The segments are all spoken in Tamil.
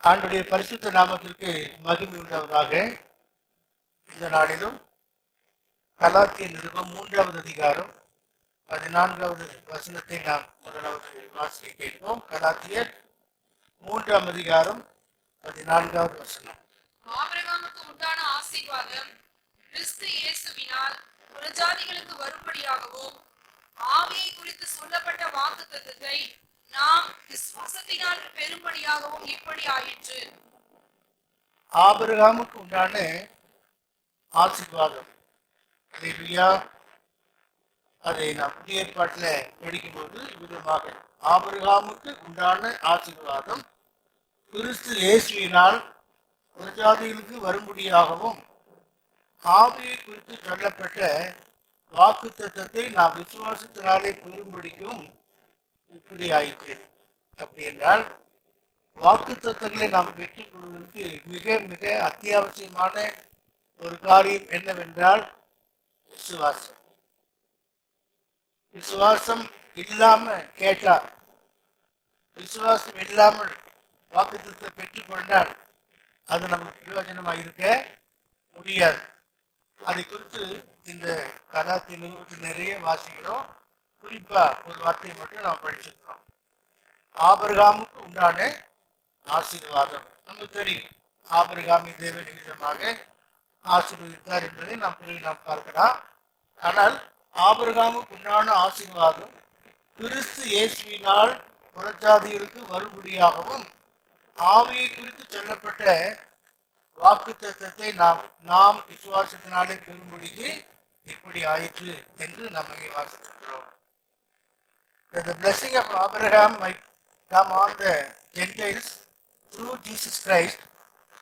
ஆண்டுடைய பரிசுத்த நாமத்திற்கு மகிமை உண்டாவதாக. இந்த நாளிலும் கலாத்தியர் நிருபம் 3வது அதிகாரம் 14வது வசனத்தை நாம் முதலாவது வாசிக்க கேட்போம். கலாத்தியர் 3ஆம் அதிகாரம் 14வது வசனம். ஆபிரகாமுக்கு உண்டான ஆசீர்வாதம் கிறிஸ்து இயேசுவினால் புறஜாதிகளுக்கு வரும்படியாகவும் ஆவியை குறித்து சொல்லப்பட்ட வாக்குத்தத்தத்தை நாம் விசுவாசத்தினால் பெரும்படியாகவும் இப்படி ஆயிற்று. ஆபிரகாமுக்கு உண்டான ஆசீர்வாதம், அதை நாம் புதிய ஏற்பாட்டில் படிக்கும்போது விதமாக ஆபிரகாமுக்கு உண்டான ஆசீர்வாதம் கிறிஸ்து இயேசுவினால் புறஜாதிகளுக்கு வரும்படியாகவும் ஆவியை குறித்து சொல்லப்பட்ட வாக்குத்தத்தத்தை நாம் விசுவாசத்தினாலே பெரும்படிக்கும் இப்படி ஆயிற்று. அப்படி என்றால் வாக்குத்தத்தங்களை நாம் பெற்றுக் கொள்வதற்கு மிக மிக அத்தியாவசியமான ஒரு காரியம் என்னவென்றால் விசுவாசம். விசுவாசம் இல்லாம கேட்டால், விசுவாசம் இல்லாமல் வாக்குத்தத்தை பெற்றுக் கொண்டால் அது நமக்கு பிரயோஜனமாக இருக்க முடியாது. அதை குறித்து இந்த கலாத்திய நிறுவனத்தில் நிறைய வாசிக்கிறோம். குறிப்பா ஒரு வார்த்தையை மட்டும் நாம் படிச்சிருக்கோம். ஆபிரகாமுக்கு உண்டான ஆசீர்வாதம் நமக்கு தெரியும். ஆபிரகாமை தேவன் விதமாக ஆசீர்வதித்தார் என்பதை நாம் பார்க்கலாம். ஆனால் ஆபிரகாமுக்கு உண்டான ஆசீர்வாதம் கிறிஸ்து இயேசுவினால் புறஜாதிகளுக்கு வரும்படியாகவும் ஆவியை குறித்து சொல்லப்பட்ட வாக்குத்தத்தத்தை நாம் விசுவாசத்தினாலே பெறும்படிக்கு இப்படி ஆயிற்று என்று நாம் இங்கே வாசிக்கிறோம். That the blessing of Abraham might come on the Gentiles through Jesus Christ,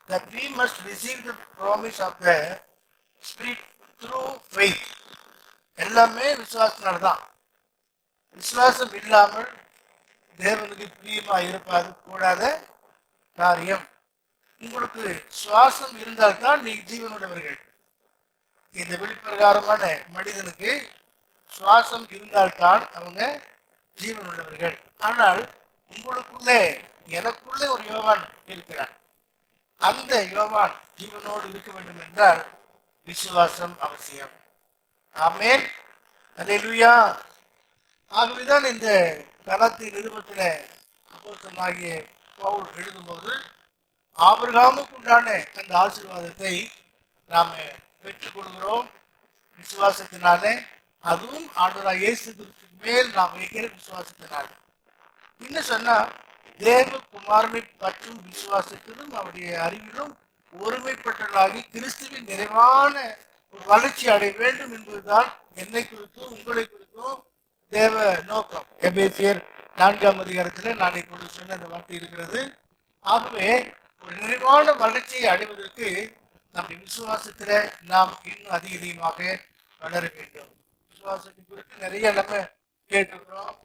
that we must receive the promise of the Spirit through faith. எல்லாமே விசுவாசத்தினால்தான். விசுவாசம் இல்லாமல் தேவனுக்கு பிரியமா இருப்பது கூடாத காரியம். உங்களுக்கு சுவாசம் இருந்தால்தான் நீங்க ஜீவனுடையவர்கள். இந்த வெளிப்பிரகாரமான மனிதனுக்கு சுவாசம் இருந்தால்தான் அவங்க ஜீவனுள்ளவர்கள். ஆனால் உங்களுக்குள்ளே எனக்குள்ளே ஒரு யோவான் இருக்கிறார். அந்த யோவான் ஜீவனோடு இருக்க வேண்டும் என்றால் விசுவாசம் அவசியம். ஆமென், அல்லேலூயா. ஆகவேதான் இந்த கலாத்திய நிருபத்தில அப்போஸ்தலனாகிய பவுல் எழுதும்போது ஆபிரகாமுக்கு உண்டான அந்த ஆசீர்வாதத்தை நாம பெற்றுக் கொள்கிறோம் விசுவாசத்தினாலே. அதுவும் ஆண்டவராகிய இயேசு கிறிஸ்துவின் மேல் நாம் வைக்கிற விசுவாசத்தினால. இன்னும் சொன்னா தேவகுமாரனை பற்றும் விசுவாசத்திலும் அவருடைய அறிவிலும் ஒருமைப்பட்டவர்களாகி கிறிஸ்துவின் நிறைவான ஒரு வளர்ச்சி அடைய வேண்டும் என்பதுதான் என்னை குறித்தும் உங்களை குறித்தும் தேவ நோக்கம். எபேசியர் 4ஆம் அதிகாரத்தில் நான் இப்பொழுது சொன்ன அந்த வார்த்தை இருக்கிறது. ஆகவே ஒரு நிறைவான வளர்ச்சியை அடைவதற்கு நம்முடைய விசுவாசத்துல நாம் இன்னும் அதிகமாக வளர வேண்டும். விசுவாசத்தை குறித்து நிறைய நம்ம கேட்டுக்கிறோம்.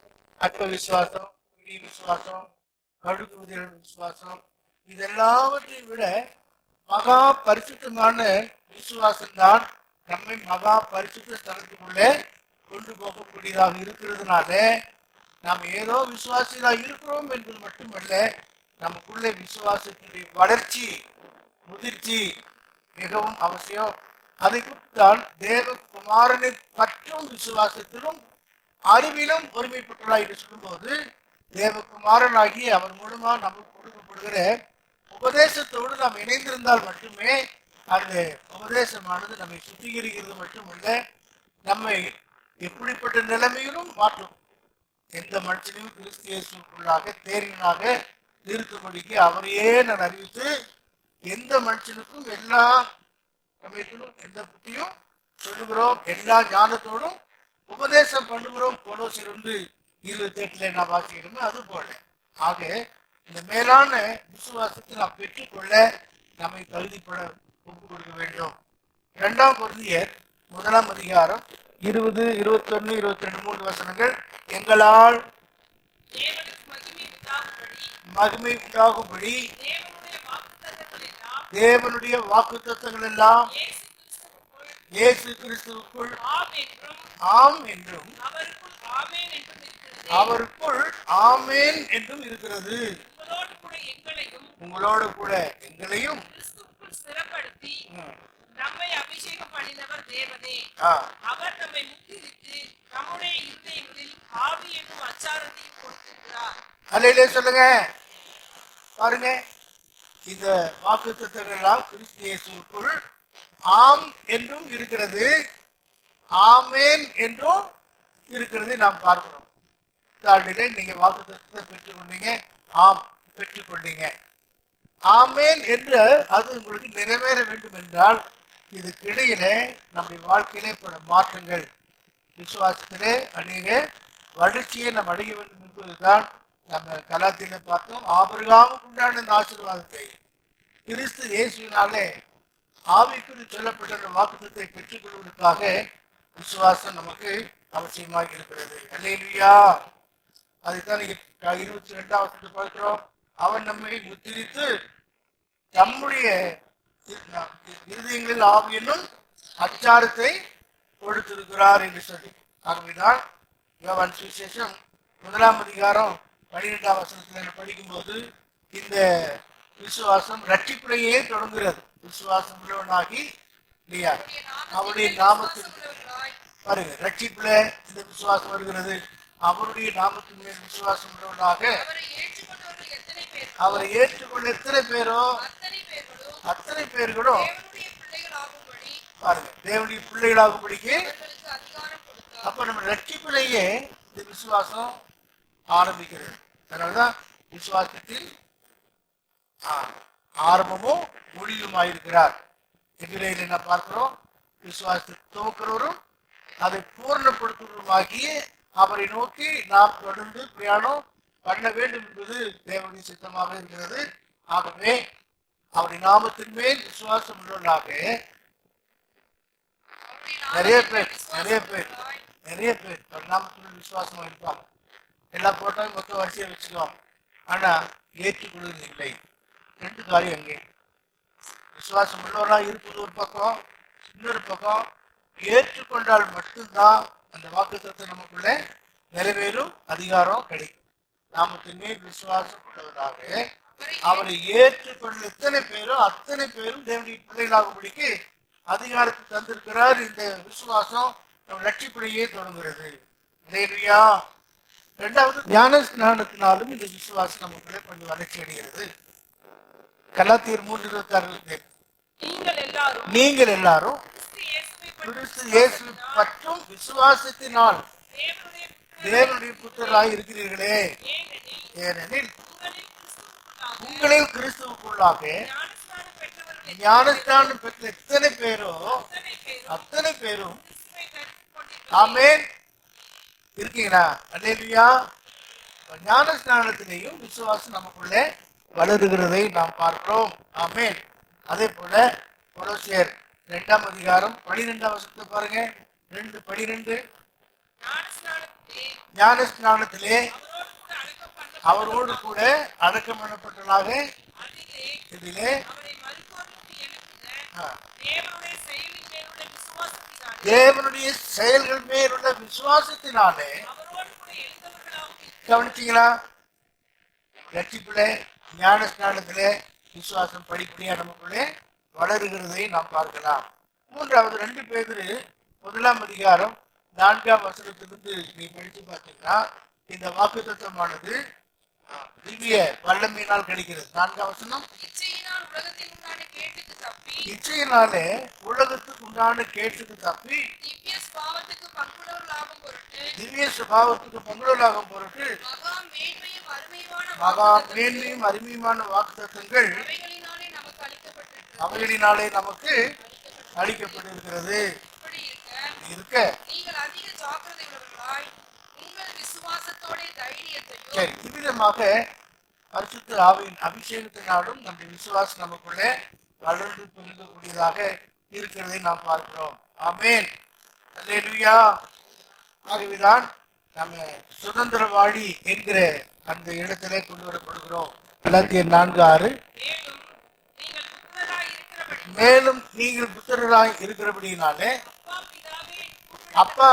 அற்ப விசுவாசம், விசுவாசம், கடுகு விசுவாசம், இதெல்லாவற்றையும் விட மகா பரிசுத்தமான விசுவாசம் தான் நம்மை மகா பரிசுத்த ஸ்தலத்துக்குள்ளே கொண்டு போகக்கூடியதாக இருக்கிறதுனால நாம் ஏதோ விசுவாசிகளாக இருக்கிறோம் என்பது மட்டுமல்ல, நமக்குள்ளே விசுவாசத்தினுடைய வளர்ச்சி, முதிர்ச்சி மிகவும் அவசியம். அதை குறித்துதான் தேவகுமாரனை பற்றும் விசுவாசத்திலும் அறிவிலும் ஒருமைப்பட்டுள்ளார் என்று சொல்லும்போது தேவகுமாரனாகி அவர் மூலமா நமக்கு கொடுக்கப்படுகிற உபதேசத்தோடு நாம் இணைந்திருந்தால் மட்டுமே அந்த உபதேசமானது நம்மை சுத்திகரிக்கிறது மட்டுமல்ல, நம்மை எப்படிப்பட்ட நிலைமையிலும் மாற்றும். எந்த மனுஷனையும் கிறிஸ்து இயேசுவுக்குள்ளாக தேறினாக இருக்கும்படிக்கு அவரையே நான் அறிவித்து எந்த மனுஷனுக்கும் எல்லா சமயத்திலும் எந்த புத்தியும் சொல்லுகிறோம், எல்லா ஞானத்தோடும் உபதேசம் பண்ணுகிறோம். கொலோசியர் 1:28 நாம் வாசிக்கிறோம். அது போல ஆக இந்த மேலான விசுவாசத்தை நாம் பெற்றுக்கொள்ள நம்மை தகுதிப்பட ஒப்புக் கொடுக்க வேண்டும். 2ஆம் கொரிந்தியர் 1ஆம் அதிகாரம் 20, 21, 22, 3 வசனங்கள். எங்களால் மகிமை உண்டாகும்படி தேவனுடைய வாக்குத்தத்தங்கள் எல்லாம் இயேசு கிறிஸ்துவுக்குள் ஆம் என்றும் அவருக்குள் ஆமேன் என்றும் இருக்கிறது. உங்களோடு கூட எங்களையும் கிறிஸ்துவுக்குள் ஸ்திரப்படுத்தி ம், நம்மை அபிஷேகம் பண்ணினவர் தேவனே. ஆ, அவர் நம்மை முத்திரித்து நம்முடைய இருதயங்களில் ஆவி என்னும் அச்சாரத்தையும் கொடுத்திருக்கிறார். அல்லேலூயா சொல்லுங்க. பாருங்க, இந்த வாக்குத்தத்தங்கள் எல்லாம் கிறிஸ்து இயேசுவுக்குள் ஆம் என்றும் இருக்கிறது, ஆமேன் என்றும் இருக்கிறது நாம் பார்க்கிறோம். தாண்டிலே நீங்க வாக்குத்தத்தத்தை பெற்றுக்கொண்டீங்க, ஆம் பெற்றுக்கொண்டீங்க. ஆமேன் என்று அது உங்களுக்கு நிறைவேற வேண்டும் என்றால் இதுக்கு இடையிலே நம்முடைய வாழ்க்கையிலே பல மாற்றங்கள், விசுவாசத்திலே அநேக வளர்ச்சியை நாம் அடைய வேண்டும் என்பதுதான் நம்ம கலாத்திலே பார்த்தோம். ஆபிரகாமுக்கு உண்டான இந்த ஆசீர்வாதத்தை கிறிஸ்து இயேசுவினாலே ஆவிக்குள் சொல்லப்பட்ட வாக்குத்தத்தை பெற்றுக் கொள்வதற்காக விசுவாசம் நமக்கு அவசியமாக இருக்கிறது. அல்லேலூயா. அதுதான் நீங்க 22வது பார்க்கிறோம். அவன் நம்மை முத்திரித்து நம்முடைய இருதயங்களில் ஆவி என்னும் அச்சாரத்தை கொடுத்திருக்கிறார் என்று சொல்லி. ஆகவேதான் யோவான் சுவிசேஷம் 1ஆம் அதிகாரம் 12ஆம் வசனத்தில் படிக்கும்போது இந்த விசுவாசம் ரட்சிப்புடையே தொடங்குகிறது. விசுவாசம் உள்ளவனாகி இல்லையா அவருடைய நாமத்தில் பாருங்க, ரட்சிப்புல இந்த விசுவாசம் வருகிறது. அவருடைய நாமத்தின் மேல் விசுவாசம் உள்ளவனாக அவரை ஏற்றுக்கொள்ள எத்தனை பேரோ அத்தனை பேர்களும் பாருங்க தேவனுடைய பிள்ளைகளாகும்படிக்கு. அப்ப நம்ம ரட்சிப்பிலேயே இந்த விசுவாசம் ஆரம்பிக்கிறது. அதனாலதான் விசுவாசத்தில் ஆரம்பமும் முடிவுமாயிருக்கிறார். எதிரையில் என்ன பார்க்கிறோம்? விசுவாசத்தை துவக்கிறவரும் அதை பூர்ணப்படுத்துவதுமாகிய அவரை நோக்கி நாம் தொடர்ந்து பிரயாணம் பண்ண வேண்டும் என்பது தேவனுடைய சித்தமாக இருக்கிறது. ஆகவே அவருடைய நாமத்தின் மேல் விசுவாசம் உள்ளவர்களாக நிறைய பேர் நாமத்தின் மேல் விசுவாசமா இருப்பாங்க. எல்லா போட்டாலும் மொத்த வரிசையை வச்சுக்குவாங்க. ஆனா ஏற்றுக்கொள்வது இல்லை. ரெண்டு காரியம் அங்கே விசுவாசம் உள்ளவர்களாக இருப்பது ஒரு பக்கம், இன்னொரு பக்கம் ஏற்றுக்கொண்டால் மட்டும்தான் அந்த வாக்குத்தத்தம் நமக்குள்ள நிறைவேறும் அதிகாரம் கிடைக்கும். நாமத்தின் மேல் விசுவாசம் உள்ளவராக அவரை ஏற்றுக்கொள்ள எத்தனை பேரோ அத்தனை பேரும் தேவனுடைய பிள்ளைகளாகும்படிக்கு அதிகாரத்தை தந்திருக்கிறார். இந்த விசுவாசம் நம் லட்சிப்படியே தொடங்குகிறது. இல்லையா? இரண்டாவது ஞான ஸ்நானத்தினாலும் இந்த விசுவாசம் நமக்குள்ளே கொஞ்சம் வளர்ச்சி அடைகிறது. கலாத்தியர் 3:26 நீங்கள் எல்லாரும் கிறிஸ்து இயேசு மற்றும் விசுவாசத்தினால் தேவனுடைய புத்தராய் இருக்கிறீர்களே. ஏனெனில் உங்களில் கிறிஸ்துவுக்குள்ளாக ஞானஸ்நானம் பெற்ற எத்தனை பேரோ அத்தனை பேரும் ஆமென் இருக்கீங்களா? அல்லேலூயா. ஞானஸ்நானத்திலேயும் விசுவாசம் நமக்குள்ளே வளருகிறதை நாம் பார்க்கிறோம். ஆமென். அதே போல கொலோசியர் 2ஆம் அதிகாரம் 12ஆம் வசனத்தை பாருங்க. 2:12 ஞானஸ்நானத்திலே அவரோடு கூட அடக்கம் பண்ணப்பட்டதாக இதிலே தேவனுடைய செயல்கள் மேலுள்ள விசுவாசத்தினாலே கவனிச்சீங்களா? ரட்சிப்புல ஞானஸ்நானத்திலே விசுவாசம் படிப்படியா நமக்குள்ளே வளருகிறதை நாம் பார்க்கலாம். மூன்றாவது 2 பேதுரு 1ஆம் அதிகாரம் 4ஆம் வசனத்திலிருந்து நீ படித்து பார்த்தீங்கன்னா இந்த வாக்குத்தத்தமானது திவ்ய வல்லமையினால் கிடைக்கிறது. 4ஆம் வசனம் இச்சையினாலே உலகத்துக்கு உண்டான கேட்டுக்கு தப்பி திவ்ய சுபாவத்துக்கு பங்குடலாகும் பொருட்டு மகா மேன்மையும் அருமையுமான வாக்குத்தத்தங்கள் அவைகளினாலே நமக்கு அளிக்கப்பட்டிருக்கிறது. இருக்க சரி, இவ்விதமாக பரிசுத்த ஆவியின் அபிஷேகத்தினாலும் நம்முடைய விசுவாசம் நமக்குள்ளே வளர்ந்து பெருகக்கூடியதாக இருக்கிறதை நாம் பார்க்கிறோம். ஆமென். அல்லேலூயா. ஆகவேதான் நம்ம சுதந்திரவாளி என்கிற அந்த இடத்திலே கொண்டு வரப்படுகிறோம். கலாத்தியர் 4:6 மேலும் நீங்கள் புத்திரராய் இருக்கிறபடினாலே அப்பா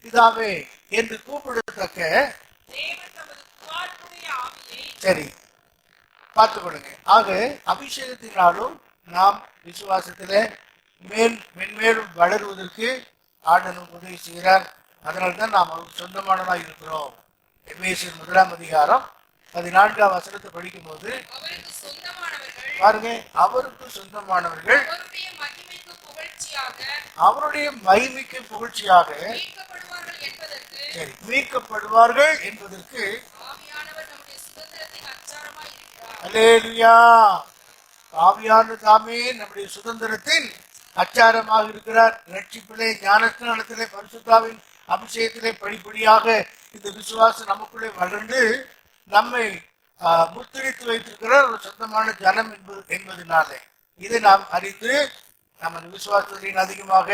பிதாவே என்று கூப்பிடத்தக்க. சரி பார்த்துக்கொள்ளுங்க. ஆக அபிஷேகத்தினாலும் நாம் விசுவாசத்திலே மென்மேலும் வளருவதற்கு ஆண்டவர் உதவி செய்கிறார். அதனால்தான் நாம் அவருக்கு சொந்தமானதாக இருக்கிறோம். எபேசியர் 1:14 படிக்கும் போது பாருங்க, அவருக்கு சொந்தமானவர்கள் அவருடைய மகிமைக்கு புகழ்ச்சியாக மீட்கப்படுவார்கள் என்பதற்கு அல்லேலூயா, ஆவியானவர் தாமே நம்முடைய சுதந்திரத்தின் அச்சாரமாக இருக்கிறார். ரட்சிப்பிலே, ஞானஸ்நானத்திலே, பரிசுத்தாவின் அபிஷேகத்திலே படிப்படியாக இந்த விசுவாசம் நமக்குள்ளே வளர்ந்து நம்மை முத்திரித்து வைத்திருக்கிறார் ஒரு சொந்தமான ஜனம் என்பதனாலே இதை நாம் அறிந்து நமது விசுவாசத்தின் அதிகமாக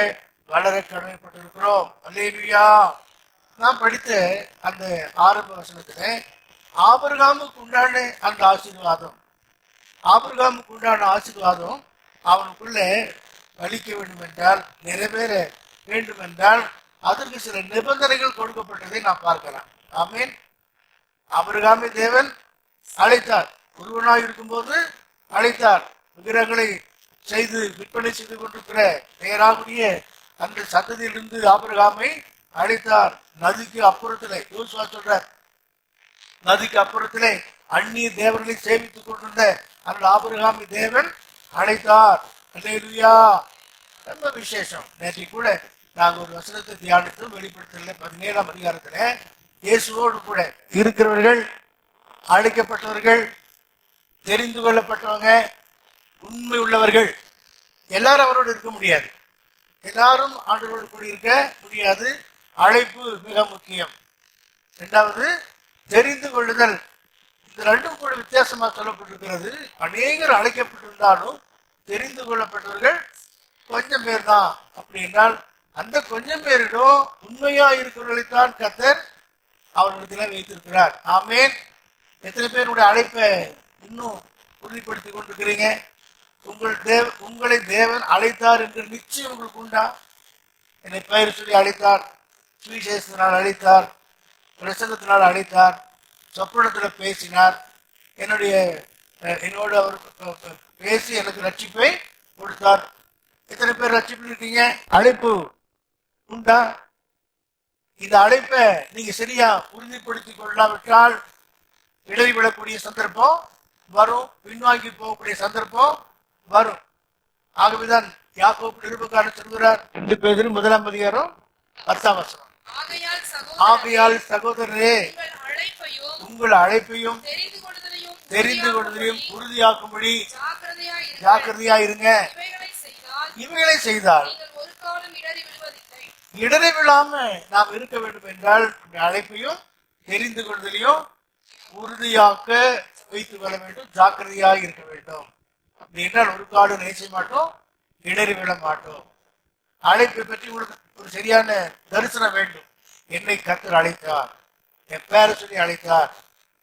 வளர கடமைப்பட்டிருக்கிறோம். அல்லேலூயா. நாம் படித்த அந்த ஆரம்ப வசனத்துல ஆபிரகாமுக்கு உண்டான அந்த ஆசீர்வாதம், ஆபிரகாமுக்கு உண்டான ஆசீர்வாதம் அவனுக்குள்ள வலிக்க வேண்டும் என்றால், நிறைவேற வேண்டும் என்றால் அதற்கு சில நிபந்தனைகள் கொடுக்கப்பட்டதை நாம் பார்க்கலாம். ஆமீன். ஆபிரகாமை தேவன் அழைத்தார், ஒருவனாய் இருக்கும்போது அழைத்தார். விக்கிரகங்களை செய்து விற்பனை செய்து கொண்டிருக்கிற பெயராகுடைய அந்த சந்ததியிலிருந்து ஆபிரகாமை அழைத்தார். நதிக்கு அப்புறத்திலே, யோசுவா சொல்றார், நதிக்கு அப்புறத்திலே அந்நிய தேவர்களை சேவித்துக் கொண்டிருந்த அந்த ஆபிரகாமை தேவன் அழைத்தார். அல்லேலூயா. ரொம்ப விசேஷம். நேற்று கூட நாங்கள் ஒரு வசனத்தை தியானித்து வெளிப்படுத்தல 17ஆம் அதிகாரத்துல இயேசுவோடு கூட இருக்கிறவர்கள், அழைக்கப்பட்டவர்கள், தெரிந்து கொள்ளப்பட்டவங்க, உண்மை உள்ளவர்கள் எல்லாரும் அவரோடு இருக்க முடியாது. எல்லாரும் ஆண்டவரோடு கூட இருக்க முடியாது. அழைப்பு மிக முக்கியம். இரண்டாவது தெரிந்து கொள்ளுதல். இந்த ரெண்டும் கூட வித்தியாசமா சொல்லப்பட்டிருக்கிறது. அநேகர் அழைக்கப்பட்டிருந்தாலும் தெரிந்து கொள்ளப்பட்டவர்கள் கொஞ்சம் பேர் தான். அப்படி என்றால் அந்த கொஞ்சம் பேரிடம் உண்மையா இருக்கிறவர்களைத்தான் கர்த்தர் அவர்களிடத்தில் வைத்திருக்கிறார். ஆமேன். எத்தனை பேருடைய அழைப்பை இன்னும் உறுதிப்படுத்தி கொண்டிருக்கிறீங்க? உங்களை தேவன் அழைத்தார் என்று நிச்சயம் உங்களுக்கு உண்டா? என்னை பெயர் சொல்லி அழைத்தார், சுவிசேஷத்தினால் அழைத்தார், பிரசங்கத்தினால் அழைத்தார், சொப்பனத்தில் பேசினார், என்னோடு அவர் பேசி எனக்கு ரட்சிப்பை கொடுத்தார். எத்தனை பேர் ரட்சிப்பு இருக்கீங்க? அழைப்பு உண்டா? இந்த அழைப்பை நீங்க சரியா உறுதிப்படுத்தி கொள்ளாவிட்டால் இடைவிடக்கூடிய சந்தர்ப்பம் வரும், பின்வாங்கி போகக்கூடிய சந்தர்ப்பம் வரும். ஆகவேதான் யாக்கோபு நிருபக்காரர் சொல்கிறார், 2 பேதுரு 1ஆம் அதிகாரம் 10ஆம் வசனம், ஆகையால் சகோதரரே உங்கள் அழைப்பையும் தெரிந்து கொள்வதையும் உறுதியாக்கும்படி ஜாக்கிரதையா இருங்க. இவைகளை செய்தால் இடரை விழாம நாம் இருக்க வேண்டும் என்றால் அழைப்பையும் தெரிந்து கொள்வதையும் உறுதியாக்க வைத்துக் கொள்ள வேண்டும், ஜாக்கிரதையாக இருக்க வேண்டும். அப்படி என்றால் ஒரு காலம் நினைச்ச மாட்டோம், இடறி விட மாட்டோம். அழைப்பை பற்றி உங்களுக்கு ஒரு சரியான தரிசனம் வேண்டும். என்னை கர்த்தர் அழைத்தார், என் பேரை சொல்லி அழைத்தார்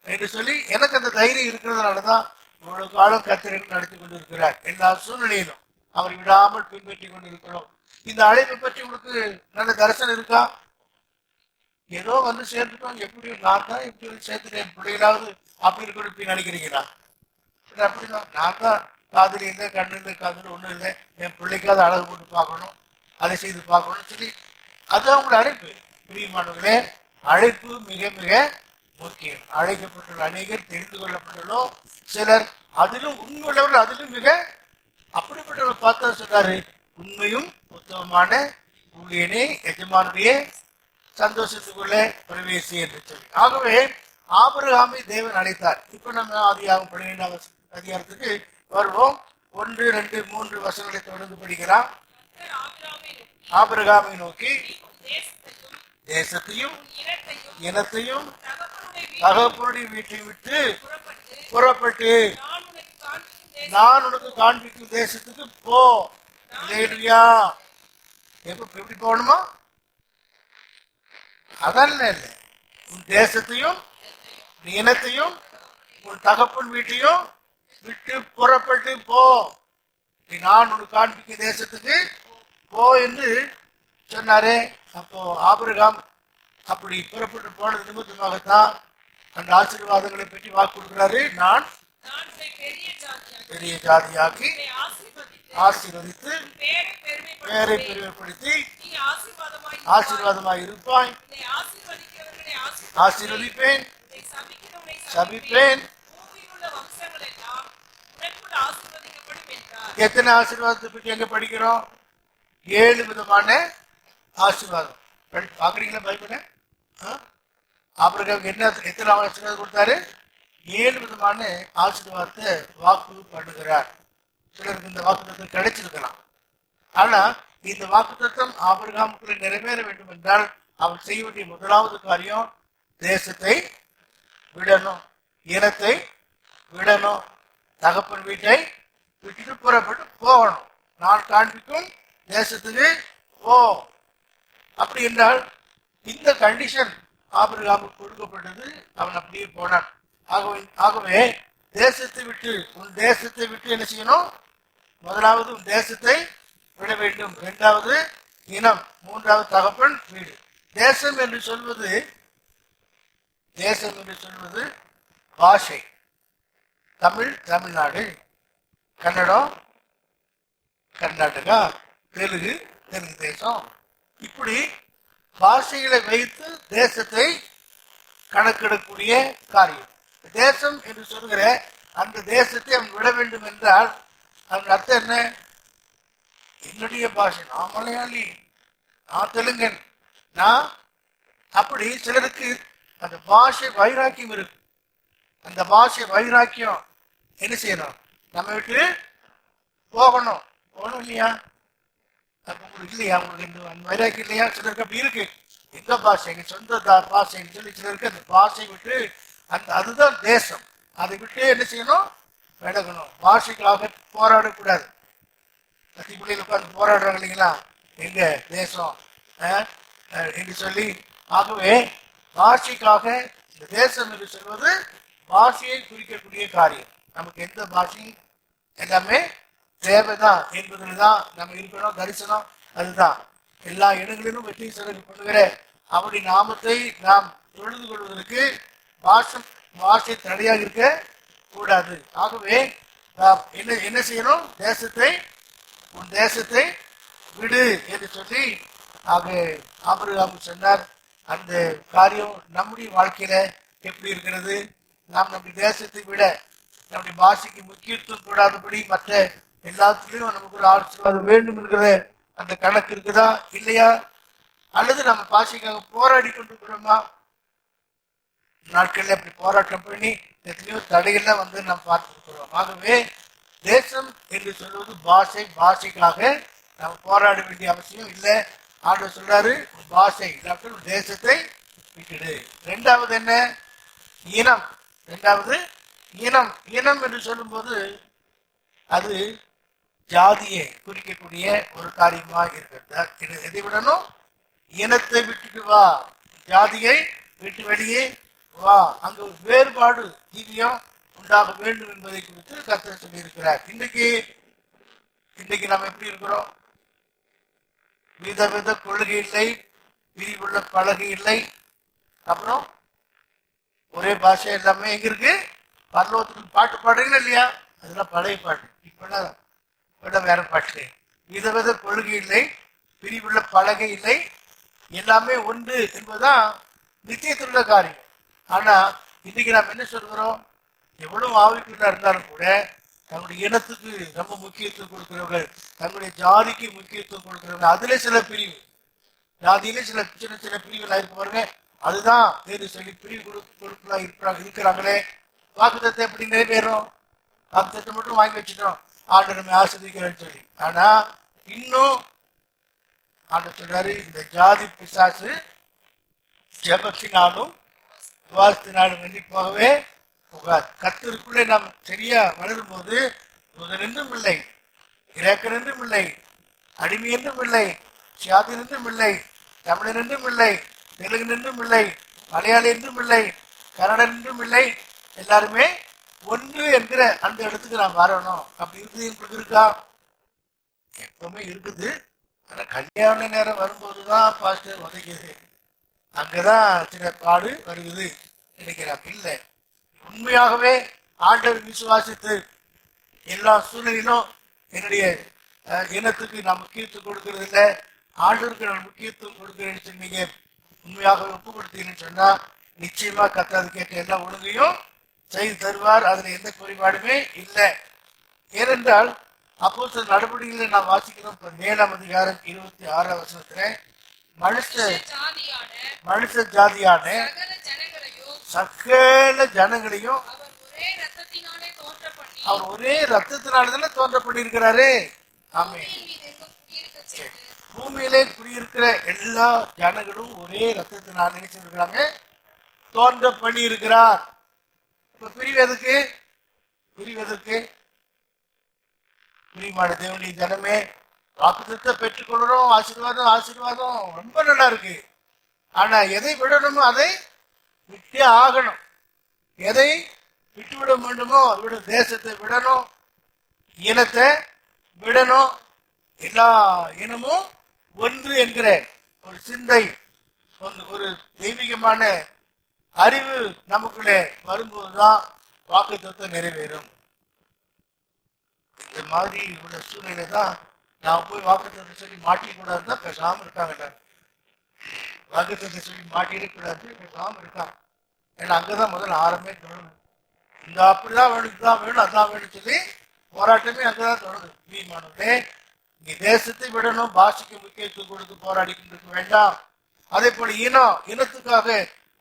என்று சொல்லி எனக்கு அந்த தைரியம் இருக்கிறதுனாலதான் இவ்வளவு காலம் கர்த்தர் நடத்தி கொண்டிருக்கிறார். எல்லா சூழ்நிலையிலும் அவரை விடாமல் பின்பற்றி கொண்டிருக்கிறோம். இந்த அழைப்பை பற்றி உங்களுக்கு நல்ல தரிசனம் இருக்கா? ஏதோ வந்து சேர்ந்துட்டோம், எப்படி நான் தான் எப்படி சேர்த்துட்டேன், பிள்ளைகளாவது அப்படி இருக்கணும் நினைக்கிறீங்களா? அப்படிதான், நான் தான் காதலி இல்லை, கண்ணு இல்லை, காதல் ஒன்றும் இல்லை, என் பிள்ளைக்காவது அழகு போட்டு பார்க்கணும், அதை செய்து பார்க்கணும்னு சொல்லி அதுதான் உங்களை அழைப்பு. பிரியமானவர்களே, அழைப்பு மிக மிக முக்கியம். அழைக்கப்பட்டுள்ள அநேகர், தெரிந்து கொள்ளப்பட்டுள்ளோ சிலர், அதிலும் உண்மையுள்ளவர்கள், அதிலும் மிக அப்படிப்பட்டவர்கள் பார்த்தா சொன்னாரு, உண்மையும் உத்தமமான ஊழியனே எஜமானுடைய சந்தோஷத்துக்குள்ளே பிரவேசி என்று சொல்லி. ஆகவே ஆபிரகாமை தேவன் அழைத்தார். இப்ப நம்ம ஆதியாகமம் 12ஆம் அதிகாரத்துக்கு வருவோம். 1, 2, 3 வசனங்களை தொடர்ந்து படிக்கலாம். ஆபிரகாமை நோக்கி தேசத்தையும் இனத்தையும் தகப்பனுடைய வீட்டை விட்டு புறப்பட்டு நான் உனக்கு காண்பிக்கும் தேசத்துக்கு போ. இல்லையா? எப்படி போகணுமா? அதல்ல, உன் தேசத்தையும் இனத்தையும் உன் தகப்பன் வீட்டையும் விட்டு புறப்பட்டு போ. நான் உனக்கு காண்பிக்கும் தேசத்துக்கு போ என்று சொன்னாரே. அப்போ ஆபிரகாம் அப்படி புறப்பட்டு போனது நிமித்தமாகத்தான் அந்த ஆசீர்வாதங்களை பற்றி வாக்கு கொடுக்கிறாரு. நான் பெரிய ஜாதியாக்கி உன்னை ஆசீர்வதித்து ஆசீர்வதித்து உன் பேரை பேரை பெருமைப்படுத்துவேன். பெருமைப்படுத்தி நீ ஆசீர்வாதமாய் ஆசீர்வாதமாய் இருப்பாய். உன்னை ஆசீர்வதிக்கிறவர்களை ஆசீர்வதிப்பேன், உன்னை சபிக்கிறவனை சபிப்பேன். பூமியில் உள்ள வம்சங்கள் எல்லாம் உனக்குள் ஆசீர்வதிக்கப்படும் என்றார். எத்தனை ஆசீர்வாதத்தை பற்றி எங்க படிக்கிறோம்? 7 விதமான ஆசீர்வாதம். பாக்குறீங்களா பைபிள? ஆபிரகாமுக்கு என்ன எத்தனை ஆசீர்வாதம் கொடுத்தாரு? 7 விதமான ஆசீர்வாதத்தை வாக்கு பண்ணுகிறார். சிலருக்கு இந்த வாக்குத்தத்தம் கிடைச்சிருக்கலாம். ஆனா இந்த வாக்குத்தத்தம் ஆபிரகாமுக்குள்ள நிறைவேற வேண்டும் என்றால் அவர் செய்ய வேண்டிய முதலாவது காரியம் தேசத்தை விடணும், இனத்தை விடணும், தகப்பன் வீட்டை விட்டுட்டு புறப்பட்டு போகணும். நான் காண்பிக்கும் தேசத்துக்கு போ. அப்படி என்றால் இந்த கண்டிஷன் ஆபிரகாமுக்கு கொடுக்கப்பட்டது. அவன் அப்படியே போனான். ஆகவே தேசத்தை விட்டு உன் தேசத்தை விட்டு என்ன செய்யணும்? முதலாவது உன் தேசத்தை விட வேண்டும். 2வது இனம், 3வது தகப்பன் வீடு. தேசம் என்று சொல்வது பாஷை. தமிழ் தமிழ்நாடு, கன்னடம் கர்நாடகா, தெலுங்கு தேசம். இப்படி பாஷைகளை வைத்து தேசத்தை கணக்கெடுக்கக்கூடிய காரியம். தேசம் என்று சொல்கிற அந்த தேசத்தை அவன் விட வேண்டும் என்றால் அதன் அர்த்தம் என்ன? என்னுடைய பாஷை, நான் மலையாளி, நான் தெலுங்கன், நான் அப்படி சிலருக்கு அந்த பாஷை வைராக்கியம் இருக்கு. அந்த பாஷை வைராக்கியம் என்ன செய்யணும்? நம்ம விட்டு போகணும் இல்லையா? இல்லையா உங்களுக்கு இந்த வைராக்கியம் இல்லையா? சிலருக்கு அப்படி இருக்கு. எங்க பாஷை, எங்க சொந்த பாஷைன்னு சொல்லி சிலருக்கு அந்த பாஷை விட்டு அதுதான் தேசம். அதை விட்டு என்ன செய்யணும்? விலகணும். பாஷைக்காக போராடக்கூடாது. கத்தி பிள்ளைகள் உட்கார்ந்து போராடுறாங்க இல்லைங்களா? எங்க தேசம் என்று சொல்லி. ஆகவே பாஷைக்காக இந்த தேசம் என்று சொல்வது பாஷையை குறிக்கக்கூடிய காரியம். நமக்கு எந்த பாஷையும் எல்லாமே தேவைதான் என்பதில் தான் நம்ம இருக்கணும். தரிசனம் அதுதான். எல்லா இடங்களிலும் வெற்றி சிறகு பண்ணுகிற அவருடைய நாமத்தை நாம் தொழுது கொள்வதற்கு பாஷை தடையாக இருக்க கூடாது. ஆகவே என்ன செய்யணும்? உன் தேசத்தை விடு என்று சொல்லி ஆபிரகாம் சொன்னார். அந்த காரியம் நம்முடைய வாழ்க்கையில எப்படி இருக்கிறது? நாம் நம்முடைய தேசத்தை விட நம்முடைய பாஷைக்கு முக்கியத்துவம் கூடாதபடி மற்ற எல்லாத்துலயும் நமக்கு ஒரு ஆசீர்வாதம் வேண்டும் என்கிற அந்த கணக்கு இருக்குதா இல்லையா? அல்லது நம்ம பாஷைக்காக போராடி கொண்டிருக்கிறோமா? நாட்கள்ல அப்படி போராட்டம் பண்ணி எத்தனையோ தடைகள்லாம் வந்து நாம் பார்த்துருக்கிறோம். ஆகவே தேசம் என்று சொல்வது பாஷைக்காக நாம் போராட வேண்டிய அவசியம் இல்லை. ஆண்டவர் சொல்றாரு, பாஷை இல்லாமல் தேசத்தை விட்டுடு. 2வது என்ன? இனம். 2வது இனம். இனம் என்று சொல்லும்போது அது ஜாதியை குறிக்கக்கூடிய ஒரு காரியமா இருக்கிறது. எதை விடணும்? இனத்தை விட்டுட்டு வா, ஜாதியை விட்டு வெளியே வா. அங்கு வேறுபாடு ஜீவியம் உண்டாக வேண்டும் என்பதை குறித்து கர்த்தர் சொல்லி இருக்கிறார். இன்றைக்கு நாம் எப்படி இருக்கிறோம்? வித கொள்கை இல்லை, விரிவுள்ள பலகை இல்லை, அப்புறம் ஒரே பாஷை எல்லாமே எங்க இருக்கு? பரலோகத்துக்கு பாட்டு பாடுறீங்களா இல்லையா? அதெல்லாம் பழைய பாட்டு. இப்ப வேற பாட்டு. வித கொள்கை இல்லை, பிரிவுள்ள பலகை இல்லை, எல்லாமே ஒன்று என்பதுதான் நித்தியத்துள்ள காரியம். ஆனா இன்னைக்கு நாம் என்ன சொல்கிறோம்? எவ்வளவு ஆவிக்குள்ளா இருந்தாலும் கூட தங்களுடைய இனத்துக்கு ரொம்ப முக்கியத்துவம் கொடுக்கிறவர்கள், தங்களுடைய ஜாதிக்கு முக்கியத்துவம் கொடுக்கிறவர்கள், அதுல சில பிரிவு, ஜாதியில சில சின்ன சின்ன பிரிவுகளா இருக்கு பாருங்க. அதுதான் வேறு சொல்லி பிரிவு இருக்கிறாங்களே. வாக்குத்தத்தை எப்படி நிறைவேறும்? வாக்குத்தத்தை மட்டும் வாங்கி வச்சுட்டோம், ஆண்டவர் நம்மை ஆசிர்வதிக்கிறேன்னு சொல்லி. ஆனா இன்னும் ஆண்டவர் சொல்றாரு, இந்த ஜாதி பிசாசு ஜெபத்தினாலும் விவாதத்தினாலும் வெள்ளி போகவே போகாது. கர்த்தருக்குள்ளே நாம் சரியா வளரும் போது முதலென்றும் இல்லை, கிரேக்கன் என்றும் இல்லை, அடிமை என்றும் இல்லை, சியாதின் என்றும் இல்லை, தமிழன் என்றும் இல்லை, தெலுங்கு என்றும் இல்லை, மலையாளி என்றும் இல்லை, கன்னடன் என்றும் இல்லை, எல்லாருமே ஒன்று என்கிற அந்த இடத்துக்கு நாம் வரணும். அப்படி இருக்குது இருக்கா? எப்பவுமே இருக்குது. ஆனா கல்யாண நேரம் வரும்போதுதான் பாஸ்டர் உதைக்குது, அங்கதான் சில பாடு வருகிறது நினைக்கிறார். இல்லை, உண்மையாகவே ஆண்டவர் விசுவாசித்து எல்லா சூழ்நிலையிலும் என்னுடைய இனத்துக்கு நான் முக்கியத்துவம் கொடுக்கறது இல்லை, ஆண்டவருக்கு நான் முக்கியத்துவம் கொடுக்கிறேன்னு சொன்னீங்க, உண்மையாக ஒப்பு கொடுத்தீங்கன்னு சொன்னா நிச்சயமா கத்தாது கேட்ட எல்லா ஒழுங்கையும் செய்து தருவார். அதுல எந்த குறைபாடுமே இல்லை. ஏனென்றால் அப்போஸ்தலர் நடவடிக்கைகளை நாம் வாசிக்கிறோம். 7ஆம் அதிகாரம் 26ஆம் வசனத்துல மனுஷ ஜாதியான சகல ஜனங்களையும் அவர் ஒரே ரத்தத்தினால தோன்றப்பட்டிருக்கிறாரு. ஆமே. பூமியிலே குடியிருக்கிற எல்லா ஜனங்களும் ஒரே ரத்தத்தினால் நினைச்சிருக்கிறாங்க, தோன்ற பண்ணி இருக்கிறார். இப்ப பிரிவதற்கு பிரியமான தேவனுடைய ஜனமே, வாக்குத்தத்தை பெற்றுக்கொள்றோம். ஆசீர்வாதம் ரொம்ப நல்லா இருக்கு. ஆனா எதை விடணுமோ அதை விட்டே ஆகணும். எதை விட்டுவிட வேண்டுமோ விட, தேசத்தை விடணும், இனத்தை விடணும். எல்லா இனமும் ஒன்று என்கிற ஒரு சிந்தை, ஒரு தெய்வீகமான அறிவு நமக்குள்ளே வரும்போதுதான் வாக்குத்தத்தை நிறைவேறும். இந்த மாதிரி உள்ள சூழ்நிலை தான் நான் போய் வாக்குத்தத்தை சொல்லி மாட்டிக்கூடாதுதான் பேசாம இருக்காங்க. வாக்குத்தத்தை சொல்லி மாட்டிடக்கூடாது பேசாம இருக்காங்க. ஏன்னா அங்கதான் முதல்ல ஆரம்பமே தொடரும். இந்த அப்படிதான் வேணும், இதுதான் வேணும், அதான் வேணும் சொல்லி போராட்டமே அங்கதான் தொடருது. வீமானே, நீ தேசத்தை விடணும், பாஷைக்கு முக்கியத்துவம் கொடுத்து போராடிக்கிட்டு இருக்க வேண்டாம். அதே போல இனத்துக்காக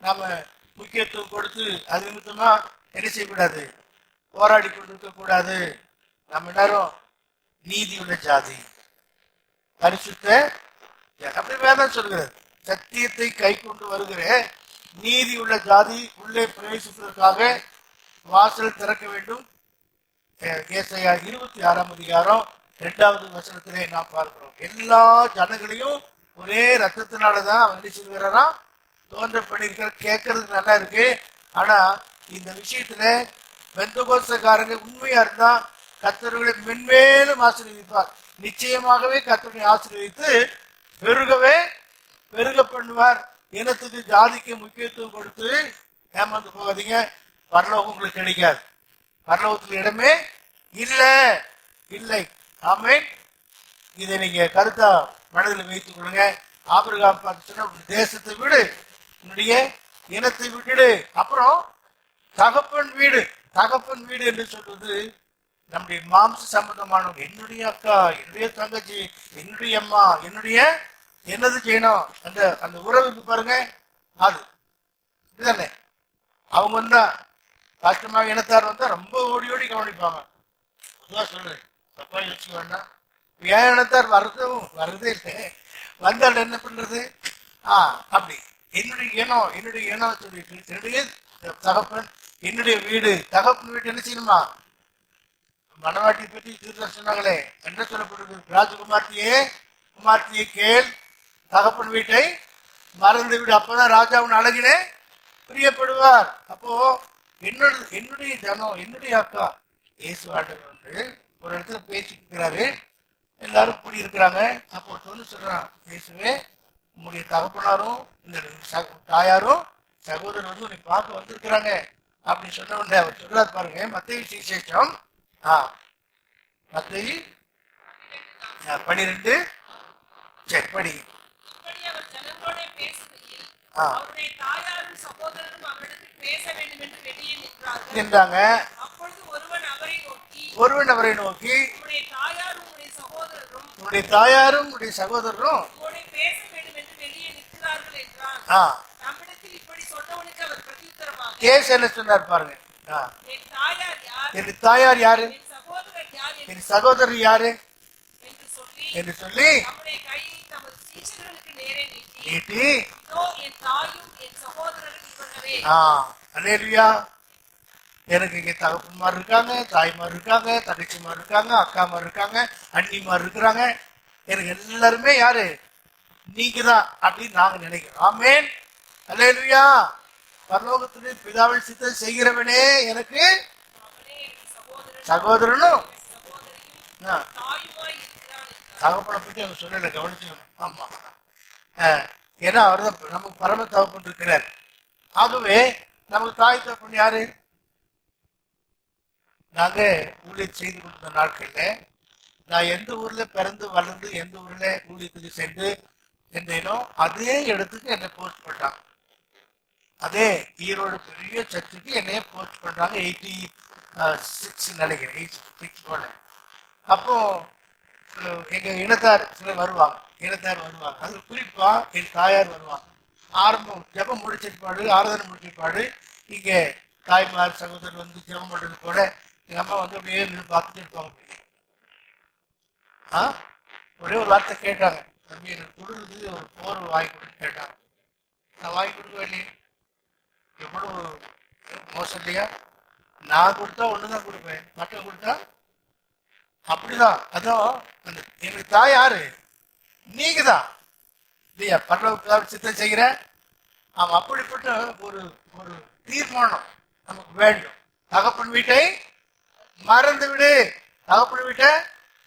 நாம முக்கியத்துவம் கொடுத்து அது நிமித்தமா என்ன செய்யக்கூடாது, போராடி கொண்டிருக்க கூடாது. நம்ம எல்லாரும் நீதியுள்ள ஜாதி, பரிசுத்த, அப்படி வேதம் சொல்கிறது, சத்தியத்தை கை கொண்டு வருகிற நீதி உள்ள ஜாதி உள்ளே பிரவேசிப்பதற்காக வாசல் திறக்க வேண்டும். ஏசாயா 26ஆம் அதிகாரம் 2வது வசனத்திலே நாம் பார்க்கிறோம். எல்லா ஜனங்களையும் ஒரே ரத்தத்தினாலதான் அவர் என்ன சொல்கிறாரா, தோன்ற பண்ணிருக்கிற. கேட்கறதுக்கு நல்லா இருக்கு. ஆனா இந்த விஷயத்துல பெந்தகோஸ்தக்காரங்க உண்மையா இருந்தா கர்த்தர்களை மென்மேலும் ஆசீர்வதிப்பார். நிச்சயமாகவே கர்த்தரை ஆசீர்வதித்து பெருக பண்ணுவார். இனத்துக்கு ஜாதிக்கு முக்கியத்துவம் கொடுத்து ஏமாந்து போகாதீங்க. பரலோகம் உங்களுக்கு கிடைக்காது. பரலோகத்துக்கு இடமே இல்லை. ஆமென். இதை நீங்க கருத்தா மனதில் வைத்துக் கொள்ளுங்க. ஆபிரகாம் பார்த்துன்னா தேசத்தை விடு, உன்னுடைய இனத்தை விட்டுடு. அப்புறம் தகப்பன் வீடு என்று சொல்வது நம்முடைய மாம்ச சம்பந்தமான, என்னுடைய அக்கா, என்னுடைய தங்கச்சி, என்னுடைய அம்மா, என்னது செய்யணும், அந்த உறவுக்கு பாருங்க. அது இதுதானே அவங்க வந்தா கஷ்டமாக இனத்தார் வந்தா ரொம்ப ஓடி கவனிப்பாங்க. சொல்றேன், தப்பா யோசிக்க வேண்டாம். ஏன் இனத்தார் வருதே இல்லை, வந்தால் என்ன பண்றது? அப்படி என்னுடைய இனம் சொல்லிட்டு என்னுடைய தகப்பன், என்னுடைய வீடு, தகப்பன் வீடு என்ன செய்யணுமா? மனவாட்டி பற்றி தீர்த்தம் சொன்னாங்களே, என்ன சொல்லப்படுது? ராஜகுமார்த்தியே கேள், தகப்பன் வீட்டை மறந்து விடு, அப்பதான் ராஜாவின் அழகிலே பிரியப்படுவார். அப்போ என்னுடைய ஜனம், என்னுடைய அக்கா, இயேசு ஆண்டவர் வந்து ஒரு இடத்துல பேசிக்கிறாரு, எல்லாரும் கூடி இருக்கிறாங்க. அப்போ சொல்றான், இயேசுவே, உங்களுடைய தகப்பனாரும் இந்த தாயாரும் சகோதரர் வந்து உன்னை பார்க்க வந்திருக்கிறாங்க அப்படின்னு சொன்ன உடனே அவர் சொல்றாரு பாருங்க. மத்தேயு சுவிசேஷம் 12 சரி படி. நின்றாங்க. ஒருவன் அவரை நோக்கி, உன்னுடைய தாயாரும் உன்னுடைய சகோதரரும் என்ன சொன்னார் பாருங்க. என் தாயார் யாரு, என் சகோதரர் யாரு என்று சொல்லி நீட்டி, அல்லேலூயா, எனக்கு இங்க தகப்பன்மார் இருக்காங்க, தாய்மார் இருக்காங்க, தங்கச்சிமார் இருக்காங்க, அக்காமார் இருக்காங்க, அண்ணிமார் இருக்கிறாங்க, எனக்கு எல்லாருமே யாரு, நீங்கதான் அப்படின்னு நாங்க நினைக்கிறோம். ஆமென். அல்லேலூயா. பரலோகத்திலே பிதாவின் சித்தம் செய்கிறவனே எனக்கு சகோதரனும் தகப்பனை பற்றி அவங்க சொல்லல, கவனிச்சுக்கணும். ஆமா, ஏன்னா அவர் தான் நமக்கு பரம தகப்பன் இருக்கிறார். ஆகவே நமக்கு தாய் தகப்பன் யாரு? நாங்க ஊழியர் செய்து கொடுத்த நாட்கள்ல நான் எந்த ஊர்ல பிறந்து வளர்ந்து எந்த ஊர்ல ஊழியத்துக்கு சென்றேனோ அதே இடத்துக்கு என்னை போஸ்ட் பண்ணாங்க. அதே ஈரோடு பெரிய சர்ச்சுக்கு என்னைய போஸ்ட் பண்றாங்க. 86 நினைக்கிறேன், 86 போல. அப்போ எங்க இனத்தார் சிலர் வருவாங்க, அது குறிப்பா என் தாயார் வருவாங்க. ஆரம்பம் ஜபம் முடிச்சிருப்பாடு, ஆராதனை முடிச்சிருப்பாடு. இங்க தாய்மார் சகோதரர் வந்து ஜபம் பண்றது கூட எங்க அம்மா வந்து அப்படியே நின்று பார்த்துட்டு இருப்பாங்க. ஒரே ஒரு வார்த்தை கேட்டாங்க, தம்பி எனக்கு கொடுக்குறது ஒரு போர் வாங்கி கொடுத்து கேட்டாங்க. நான் வாங்கி கொடுக்க வேண்டிய எவ்வளவு மோசம் இல்லையா? நான் கொடுத்தா ஒண்ணுதான் கொடுப்பேன், மற்ற கொடுத்தா அப்படிதான். அதான் அந்த எங்களுக்கு தாய் யாரு? நீங்க தான் இல்லையா? பரலோகத்துக்காக சித்தம் செய்கிற அவன் அப்படிப்பட்ட ஒரு ஒரு தீர்மானம் நமக்கு வேண்டும். தகப்பன் வீட்டை மறந்து விடு, தகப்பன் வீட்டை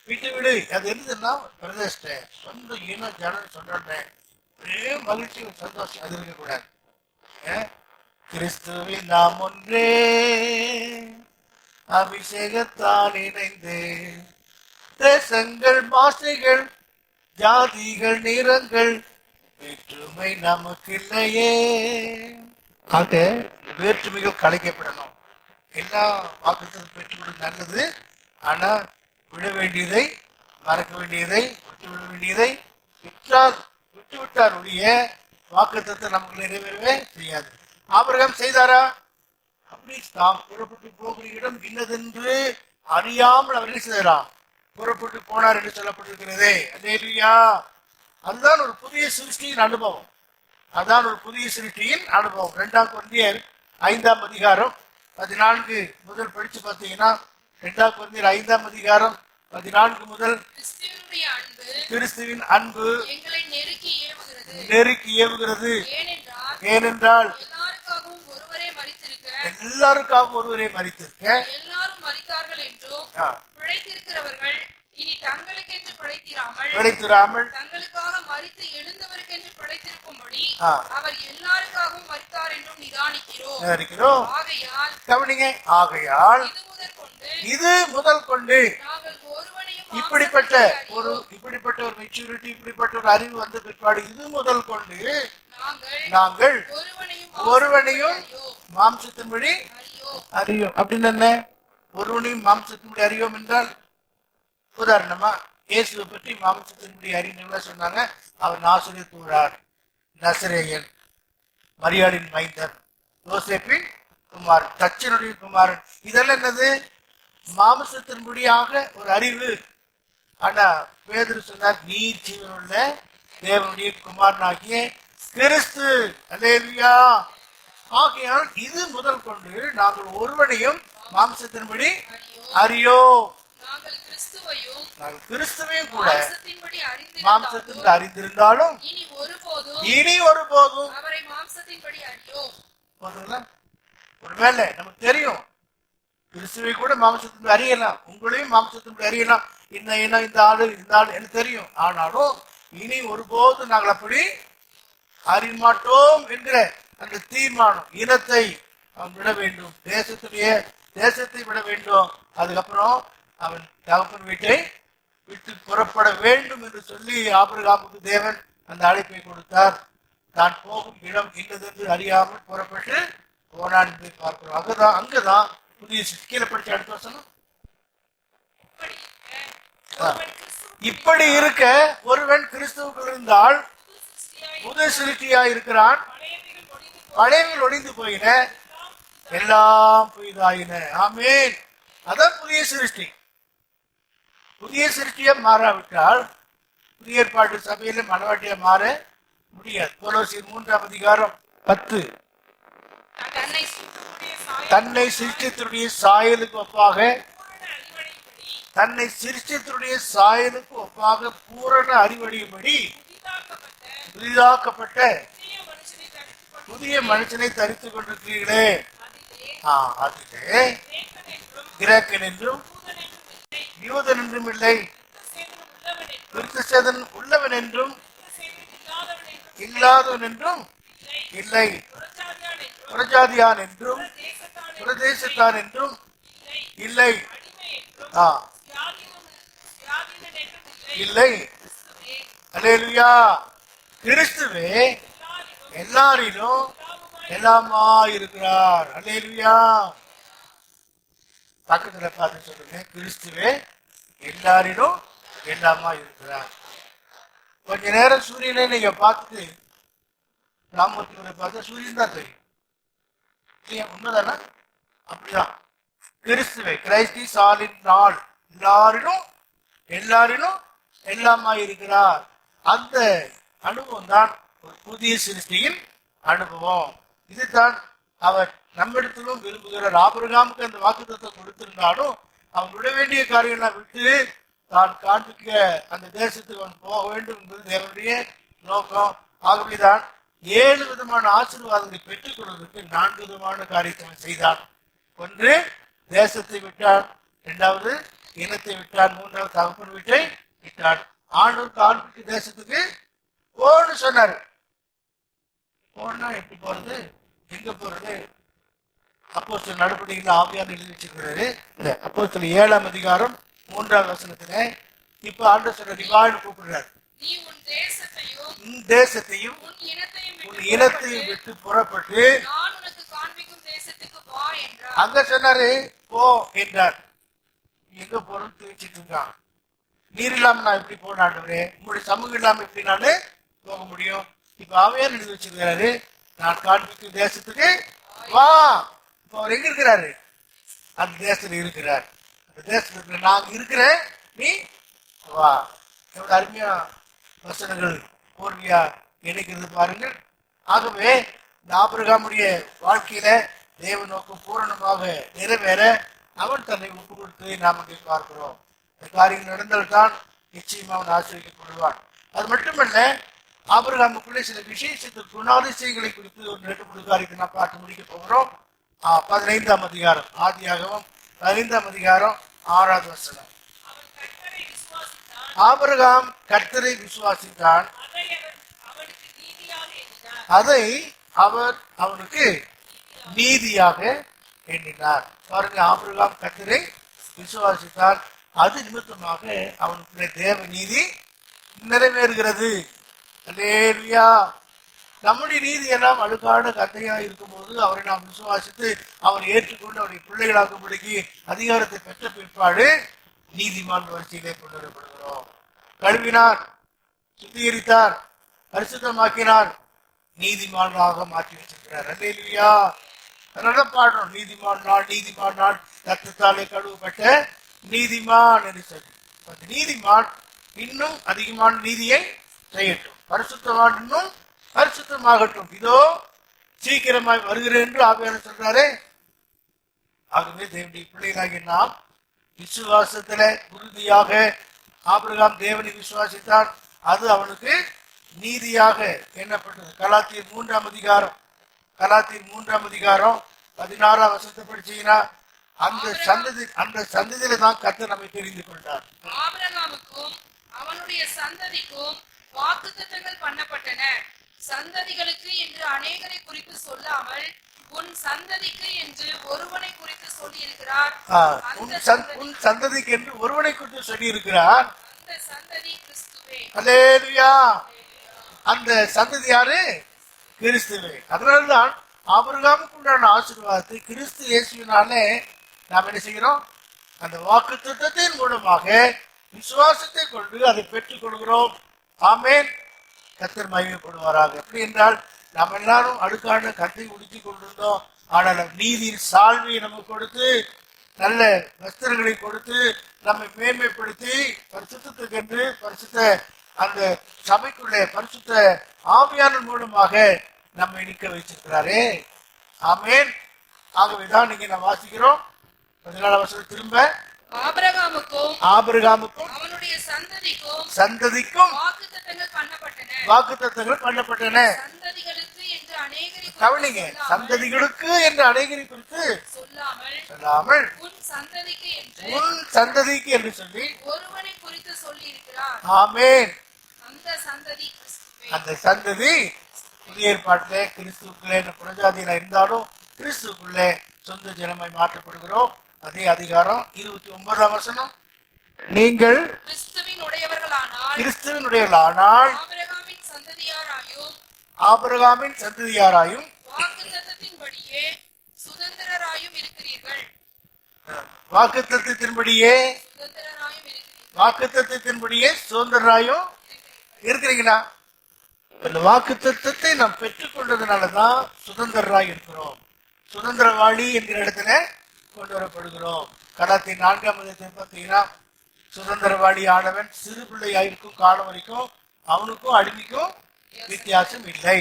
விட்டு விடு. அது இருந்ததுன்னா பிரதேச சொந்த இன ஜனம் சொன்னேன் ஒரே மகிழ்ச்சி சந்தோஷம் அது இருக்கக்கூடாது. கிறிஸ்துவில் நாம் ஒன்றே அபிஷேகத்தால் இணைந்து தேசங்கள் பாஷைகள் ஜாதிகள் நிறங்கள் வேற்றுமை நமக்கு இல்லையே. ஆக வேற்றுமைகள் கலைக்கப்படணும். எல்லா வாக்குத்தத்தம் பெற்றுவிட நல்லது. ஆனா விட வேண்டியதை மறக்க வேண்டியதை விட்டுவிட வேண்டியதை விட்டுவிட்டாருடைய வாக்குத்தத்தம் நமக்கு நிறைவேறவே செய்யாது. ஆபிரகாம் செய்தாரா? அப்படி தாம் புறப்பட்டு போகிற இடம் இன்னதென்று அறியாமல் அவர் என்ன செய்தாரா? புறப்பட்டு போனார் என்று சொல்லப்பட்டிருக்கிறதே. அல்லேலூயா. அதுதான் ஒரு புதிய சிருஷ்டியின் அனுபவம். அதான் ஒரு புதிய சிருஷ்டியின் அனுபவம். 2 கொரிந்தியர் 5ஆம் அதிகாரம் 14 முதல் படிச்சு பார்த்தீங்கன்னா 2 கொரிந்தியர் 5ஆம் அதிகாரம் 14 முதல் கிறிஸ்துவின் அன்பு எங்களை நெருக்கி ஏவுகிறது. ஏனென்றால் எல்லாருக்காகவும் ஒருவரே மரித்திருக்க எல்லாரும் மரித்தார்கள் என்றும் பிழைத்திருக்கிறவர்கள் இனி தங்களுக்கென்று பிழைத்திராமல் தங்களுக்காக மரித்து எழுந்தவருக்கென்று பிழைத்திருக்கும்படி அவர் எல்லாருக்காகவும் மரித்தார் என்றும் நிதானிக்கிறோம். ஆகையால் கவனிங்க, ஆகையால் இது முதல் கொண்டு இப்படிப்பட்ட ஒரு மெச்சூரிட்டி, இப்படிப்பட்ட ஒரு அறிவு வந்த பிற்பாடு இது முதல் கொண்டு நாங்கள் ஒருவனையும் மாம்சத்தின்படி அறியோம். அப்படின்னு என்ன? ஒருவனையும் மாம்சத்தின்படி அறியோம் என்றால், உதாரணமா இயேசுவை பற்றி மாம்சத்தின்படி அறிஞர்களா சொன்னாங்க. அவர் நாசரேத்து ஊரார், நசரேயன், மரியாளின் மைந்தர், யோசேப்பின் குமாரன், தச்சனுடைய குமாரன். இதெல்லாம் என்னது? மாம்சத்தின்படியாக ஒரு அறிவு. ஆனா பேதுரு சொன்னார், நீ ஜீவனுள்ள தேவனுடைய குமாரனாகிய கிறிஸ்து. அல்லேலூயா. ஆகையால் இது முதல் கொண்டு நாங்கள் ஒருவனையும் மாம்சத்தின்படி அறியோம். நாங்கள் கிறிஸ்துவையும் கூட மாம்சத்தின்படி அறிந்திருந்தாலும் இனி ஒருபோதும் ஒருவேளை நமக்கு தெரியும், கிறிஸ்துவை கூட மாம்சத்தின்படி அறியலாம், உங்களையும் மாம்சத்தின்படி அறியலாம். இந்த ஆளு எனக்கு தெரியும். ஆனாலும் இனி ஒருபோது நாங்கள் அப்படி அறிமாட்டோம் என்கிற அந்த தீர்மானம். இனத்தை விட வேண்டும், தேசத்தை விட வேண்டும். அதுக்கப்புறம் அவன் தகப்பன் வீட்டை விட்டு புறப்பட வேண்டும் என்று சொல்லி ஆபிரகாமுக்கு தேவன் அந்த அழைப்பை கொடுத்தார். தான் போகும் இடம் இன்னதென்று அறியாமல் புறப்பட்டு போனான் என்று பார்க்கிறோம். அங்கதான் புதிய கீழே படிச்ச அடுத்த வசனம். இப்படி இருக்க ஒருவன் கிறிஸ்துவுக்குள் இருந்தால் புது சிருஷ்டியாய் இருக்கிறான், பழையவைகள் ஒழிந்து போயின, எல்லாம் புதிதாயின. ஆமென். அதான் புதிய சிருஷ்டி. புதிய சிருஷ்டியா மாறாவிட்டால் புதிய ஏற்பாட்டு சபையில மனவாட்டியா மாற முடியாது. கொலோசியர் 3ஆம் அதிகாரம் 10. தன்னை சிருஷ்டித்துடைய சாயலுக்கு ஒப்பாக பூரண அறிவடையும்படி புதிதாக்கப்பட்ட புதிய மனுஷனை தரித்துக் கொண்டிருக்கிறீர்களே. அதிலே கிரேக்கன் என்றும் யூதன் என்றும் இல்லை, விருத்தசேதன் உள்ளவன் என்றும் இல்லாதவன் என்றும் இல்லை, புறஜாதியான் என்றும் புறதேசத்தான் என்றும் இல்லை. அடிமை என்றும் ஆ, சுயாதீனன் என்றும் இல்லை. கிறிஸ்துவே அல்லேலூயா. கிறிஸ்துவே எல்லாரிலும் எல்லாரிலும் எல்லாமுமாய் எல்லாமா இருக்கிறார். அல்லேலூயா. பக்கத்துல பார்த்து சொல்லுங்க, கிறிஸ்துவே எல்லாரிலும் எல்லாமா இருக்கிறார். கொஞ்ச நேரம் சூரியனை நீங்க பார்த்துட்டு ராமூர்த்திகளை பார்த்தா சூரியன் தான் தெரியும். இல்லையா? உண்மைதானே? அப்படிதான் கிறிஸ்துவை, Christ is all in all, எல்லாரிலும் எல்லாமா இருக்கிறார். அந்த அனுபவம் தான் ஒரு புதிய சிருஷ்டியின் அனுபவம். இதுதான் அவர் நம்மிடத்திலும் விரும்புகிறார். ஆபிரகாமுக்கு அந்த வாக்குத்தத்தத்தை கொடுத்திருந்தாலும் அவன் விட வேண்டிய காரியங்களை விட்டு தான் காண்பிக்க அந்த தேசத்துக்கு அவன் போக வேண்டும் என்பது தேவனுடைய நோக்கம். ஆகவேதான் 7 விதமான ஆசீர்வாதங்களை பெற்றுக் கொள்வதற்கு 4 விதமான காரியத்தை அவன் செய்தான். ஒன்று, தேசத்தை விட்டான். 2வது, இனத்தை விட்டான். 3வது, தகப்பன் வீட்டை விட்டான். ஆண்டவர் காண்பிக்கு தேசத்துக்கு போன்னு சொன்னாரு. போனா எப்படி போறது, எங்க போறது? அப்போஸ்தலர் நடவடிக்கைகள் ஆவியார் எழுதி வச்சிருக்கிறாரு. இல்ல, அப்போஸ்தலர் 7ஆம் அதிகாரம் 3வது வசனத்துல இப்ப ஆண்டவர் சொல்ற ரிவாய்டு கூப்பிடுறாரு. நீ உன் தேசத்தையும் உன் தேசத்தையும் உன் இனத்தையும் உன் விட்டு இனத்தையும் விட்டு புறப்பட்டு நான் உனக்கு காண்பிக்கும் தேசத்துக்கு வா என்றார். அங்க சொன்னாரு போ என்றார். எங்க போறோம்னு தெரிவிச்சிட்டு இருக்கான். நீர் இல்லாம நான் எப்படி போன ஆண்டவரே, உங்களுடைய சமூகம் இல்லாம எப்படி நானு போக முடியும்? இப்ப ஆவியார் எழுதி வச்சிருக்கிறாரு, நான் காண்பிக்கும் தேசத்துக்கு வா. இப்ப அவர் எங்க இருக்கிறாரு? அந்த தேசத்துல இருக்கிறார். அந்த தேசத்துல நான் இருக்கிறேன், நீ வா. எவ்வளவு அருமையா வசனங்கள் போர்வையா இணைக்கிறது பாருங்கள். ஆகவே இந்த ஆபிரகாமுடைய வாழ்க்கையில தேவ நோக்கம் பூரணமாக நிறைவேற அவன் தன்னை ஒப்பு கொடுத்து நாம் அங்கே பார்க்கிறோம். இந்த காரியம் நடந்தால்தான் நிச்சயமா அவன் ஆசிரியப்படுவான். அது மட்டுமல்ல, ஆபிரகாமுக்குள்ளே சில விசேஷத்து குணாதிசயங்களை குறித்து ஒரு 2 காரியத்தை நான் பார்த்து முடிக்க போகிறோம். 15ஆம் அதிகாரம், ஆதியாகமம் 15ஆம் அதிகாரம் 6வது வசனம். அவன் கர்த்தரை விசுவாசித்தான், ஆபிரகாம் கர்த்தரை விசுவாசித்தான், அதை அவர் அவனுக்கு நீதியாக அதை அவர் அவனுக்கு நீதியாக எண்ணினார். பாருங்க, ஆபிரகாம் கர்த்தரை விசுவாசித்தார், அது நிமித்தமாக அவனுக்குள்ளே தேவ நீதி நிறைவேறுகிறது. அல்லேலூயா. நம்முடைய நீதி எல்லாம் அழுக்கான கத்தையா இருக்கும்போது அவரை நாம் விசுவாசித்து அவரை ஏற்றுக்கொண்டு அவருடைய பிள்ளைகளாக்கும்படிக்கு அதிகாரத்தை பெற்ற பிற்பாடு நீதிமான் வரிசையிலே கொண்டு வரப்படுகிறோம். கழுவினார், சுத்திகரித்தார், பரிசுத்தமாக்கினார், நீதிமானாக மாற்றி வச்சிருக்கிறார். அல்லேலூயா. அதனால பாடுறோம், நீதிமான் நாள், நீதிமான் நாள், ரத்தத்தாலே கழுவப்பட்ட நீதிமான் என்று சொல்லி. அந்த நீதிமான் இன்னும் அதிகமான நீதியை செய்யட்டும், பரிசுத்தவான் இன்னும் பரிசுத்தமாகட்டும், இதோ சீக்கிரமாய் வருகிறேன் என்று ஆவியானவர் சொல்றாரே. ஆகவே தேவனுடைய பிள்ளைகளாகிய நாம் விசுவாசத்துல உறுதியாக ஆபிரகாம் தேவனை விசுவாசித்தான், அது அவனுக்கு நீதியாக எண்ணப்பட்டது. கலாத்தியர் 3ஆம் அதிகாரம் 16ஆம் வசனத்தை படிச்சீங்கன்னா அந்த சந்ததியில தான் கர்த்தர் நம்மை தெரிந்து கொண்டார். ஆபிரகாமுக்கும் அவனுடைய சந்ததிக்கும் வாக்குத்தத்தங்கள் பண்ணப்பட்டன. சந்ததிகளுக்கு என்று அநேகரை குறித்து சொல்லாமல் உன் சந்ததிக்கு என்று ஒருவனை குறித்து சொல்லி இருக்கிறார். உன் சந்ததிக்கு என்று ஒருவனை குறித்து சொல்லி இருக்கிறார். அந்த சந்ததி கிறிஸ்துவே. அல்லேலூயா. அந்த சந்ததி யாரு? கிறிஸ்துவே. அதனால்தான் ஆபிரகாமுக்கு உண்டான ஆசீர்வாதத்தை கிறிஸ்து இயேசுவினாலே நாம் என்ன செய்கிறோம்? அந்த வாக்குத்தத்தத்தின் மூலமாக விசுவாசத்தை கொண்டு அதை பெற்றுக் கொள்கிறோம். ஆமென். கர்த்தர் மகிமைப்படுவாராக. எப்படி என்றால், நாம் எல்லாரும் அடுக்கான கத்தை உடுத்திக் கொண்டிருந்தோம். ஆனால் நீதியின் சால்வையை நமக்கு கொடுத்து, நல்ல வஸ்திரங்களை கொடுத்து, நம்மை மேன்மைப்படுத்தி பரிசுத்தத்துக்கென்று பரிசுத்த அந்த சபைக்குள்ளே பரிசுத்த ஆவியான மூலமாக நம்மை நிற்க வைச்சிருக்கிறாரே. ஆமென். ஆகவேதான் நீங்க நான் வாசிக்கிறோம் 14 வருஷம் திரும்ப ஆபிரகாமுக்கும் அவனுடைய சந்ததிக்கும் வாக்குத்தத்தங்கள் பண்ணப்பட்டன. வாக்குத்தத்தங்கள் பண்ணப்பட்டன. சந்ததிகளுக்கு என்று அநேகரை கவனிங்க, சந்ததிகளுக்கு என்று அநேகரை குறித்து சொல்லாமல் உன் சந்ததிக்கு என்று உன் சந்ததிக்கு என்று சொல்லி ஒருவனை குறித்து சொல்லி இருக்கிறார். ஆமென். அந்த சந்ததி கிறிஸ்துவே. அந்த சந்ததி புதிய ஏற்பாட்டிலே கிறிஸ்துக்குள்ளே புறஜாதியில இருந்தாலும் கிறிஸ்துக்குள்ளே சொந்த ஜனமாய் மாற்றப்படுகிறோம். அதே அதிகாரம் 29ஆம் வசனம். நீங்கள் கிறிஸ்துவின் உடையவர்களானால் கிறிஸ்துவனுடையவர்களானால் ஆபிரகாமின் சந்ததியாராயும் ஆபிரகாமின் சந்ததியாராயும் வாக்குத்தத்தத்தின்படியே சுதந்திரராயும் இருக்கிறீர்கள். வாக்குத்தத்தத்தின்படியே சுதந்திரராயும் இருக்கிறீர்கள். வாக்குத்தத்தத்தின்படியே சுதந்திரராயும் இருக்கிறீங்களா? இந்த வாக்குத்தத்தத்தை நாம் பெற்றுக்கொண்டதுனாலதான் சுதந்திரராய் இருக்கிறோம். சுதந்திரவாளி என்கிற இடத்துல கொண்டு வரப்படுகிறோம். கலாத்திய 4ஆம் அதிகாரத்தில் பார்த்தீங்கன்னா சுதந்திரவாளி ஆனவன் சிறு பிள்ளையாயிருக்கும் காலம் வரைக்கும் அவனுக்கும் அடிமைக்கும் வித்தியாசம் இல்லை.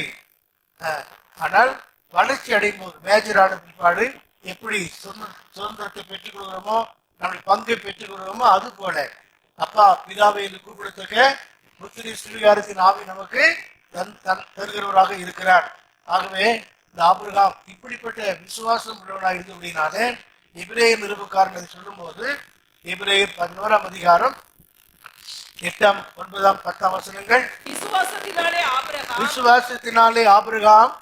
ஆனால் வளர்ச்சி அடையும் போது மேஜரான பிற்பாடு எப்படி சுதந்திரத்தை பெற்றுக் கொள்கிறோமோ நம்முடைய பங்கை பெற்றுக் கொள்கிறோமோ அது போல அப்பா பிதாவை என்று கூப்பிடத்தக்க புத்திரி ஸ்ரீகாரத்தின் ஆவி நமக்கு தருகிறவராக இருக்கிறார். ஆகவே இந்த ஆபிரகாம் இப்படிப்பட்ட விசுவாசம் உள்ளவனாக இருந்து அப்படின்னாலே எபிரேயர் நிருபக்காரன் சொல்லும் போது எபிரேயர் 11ஆம் அதிகாரம் 8ஆம் 9ஆம் 10ஆம் வசனங்கள். விசுவாசத்தினாலே ஆபிரகாம்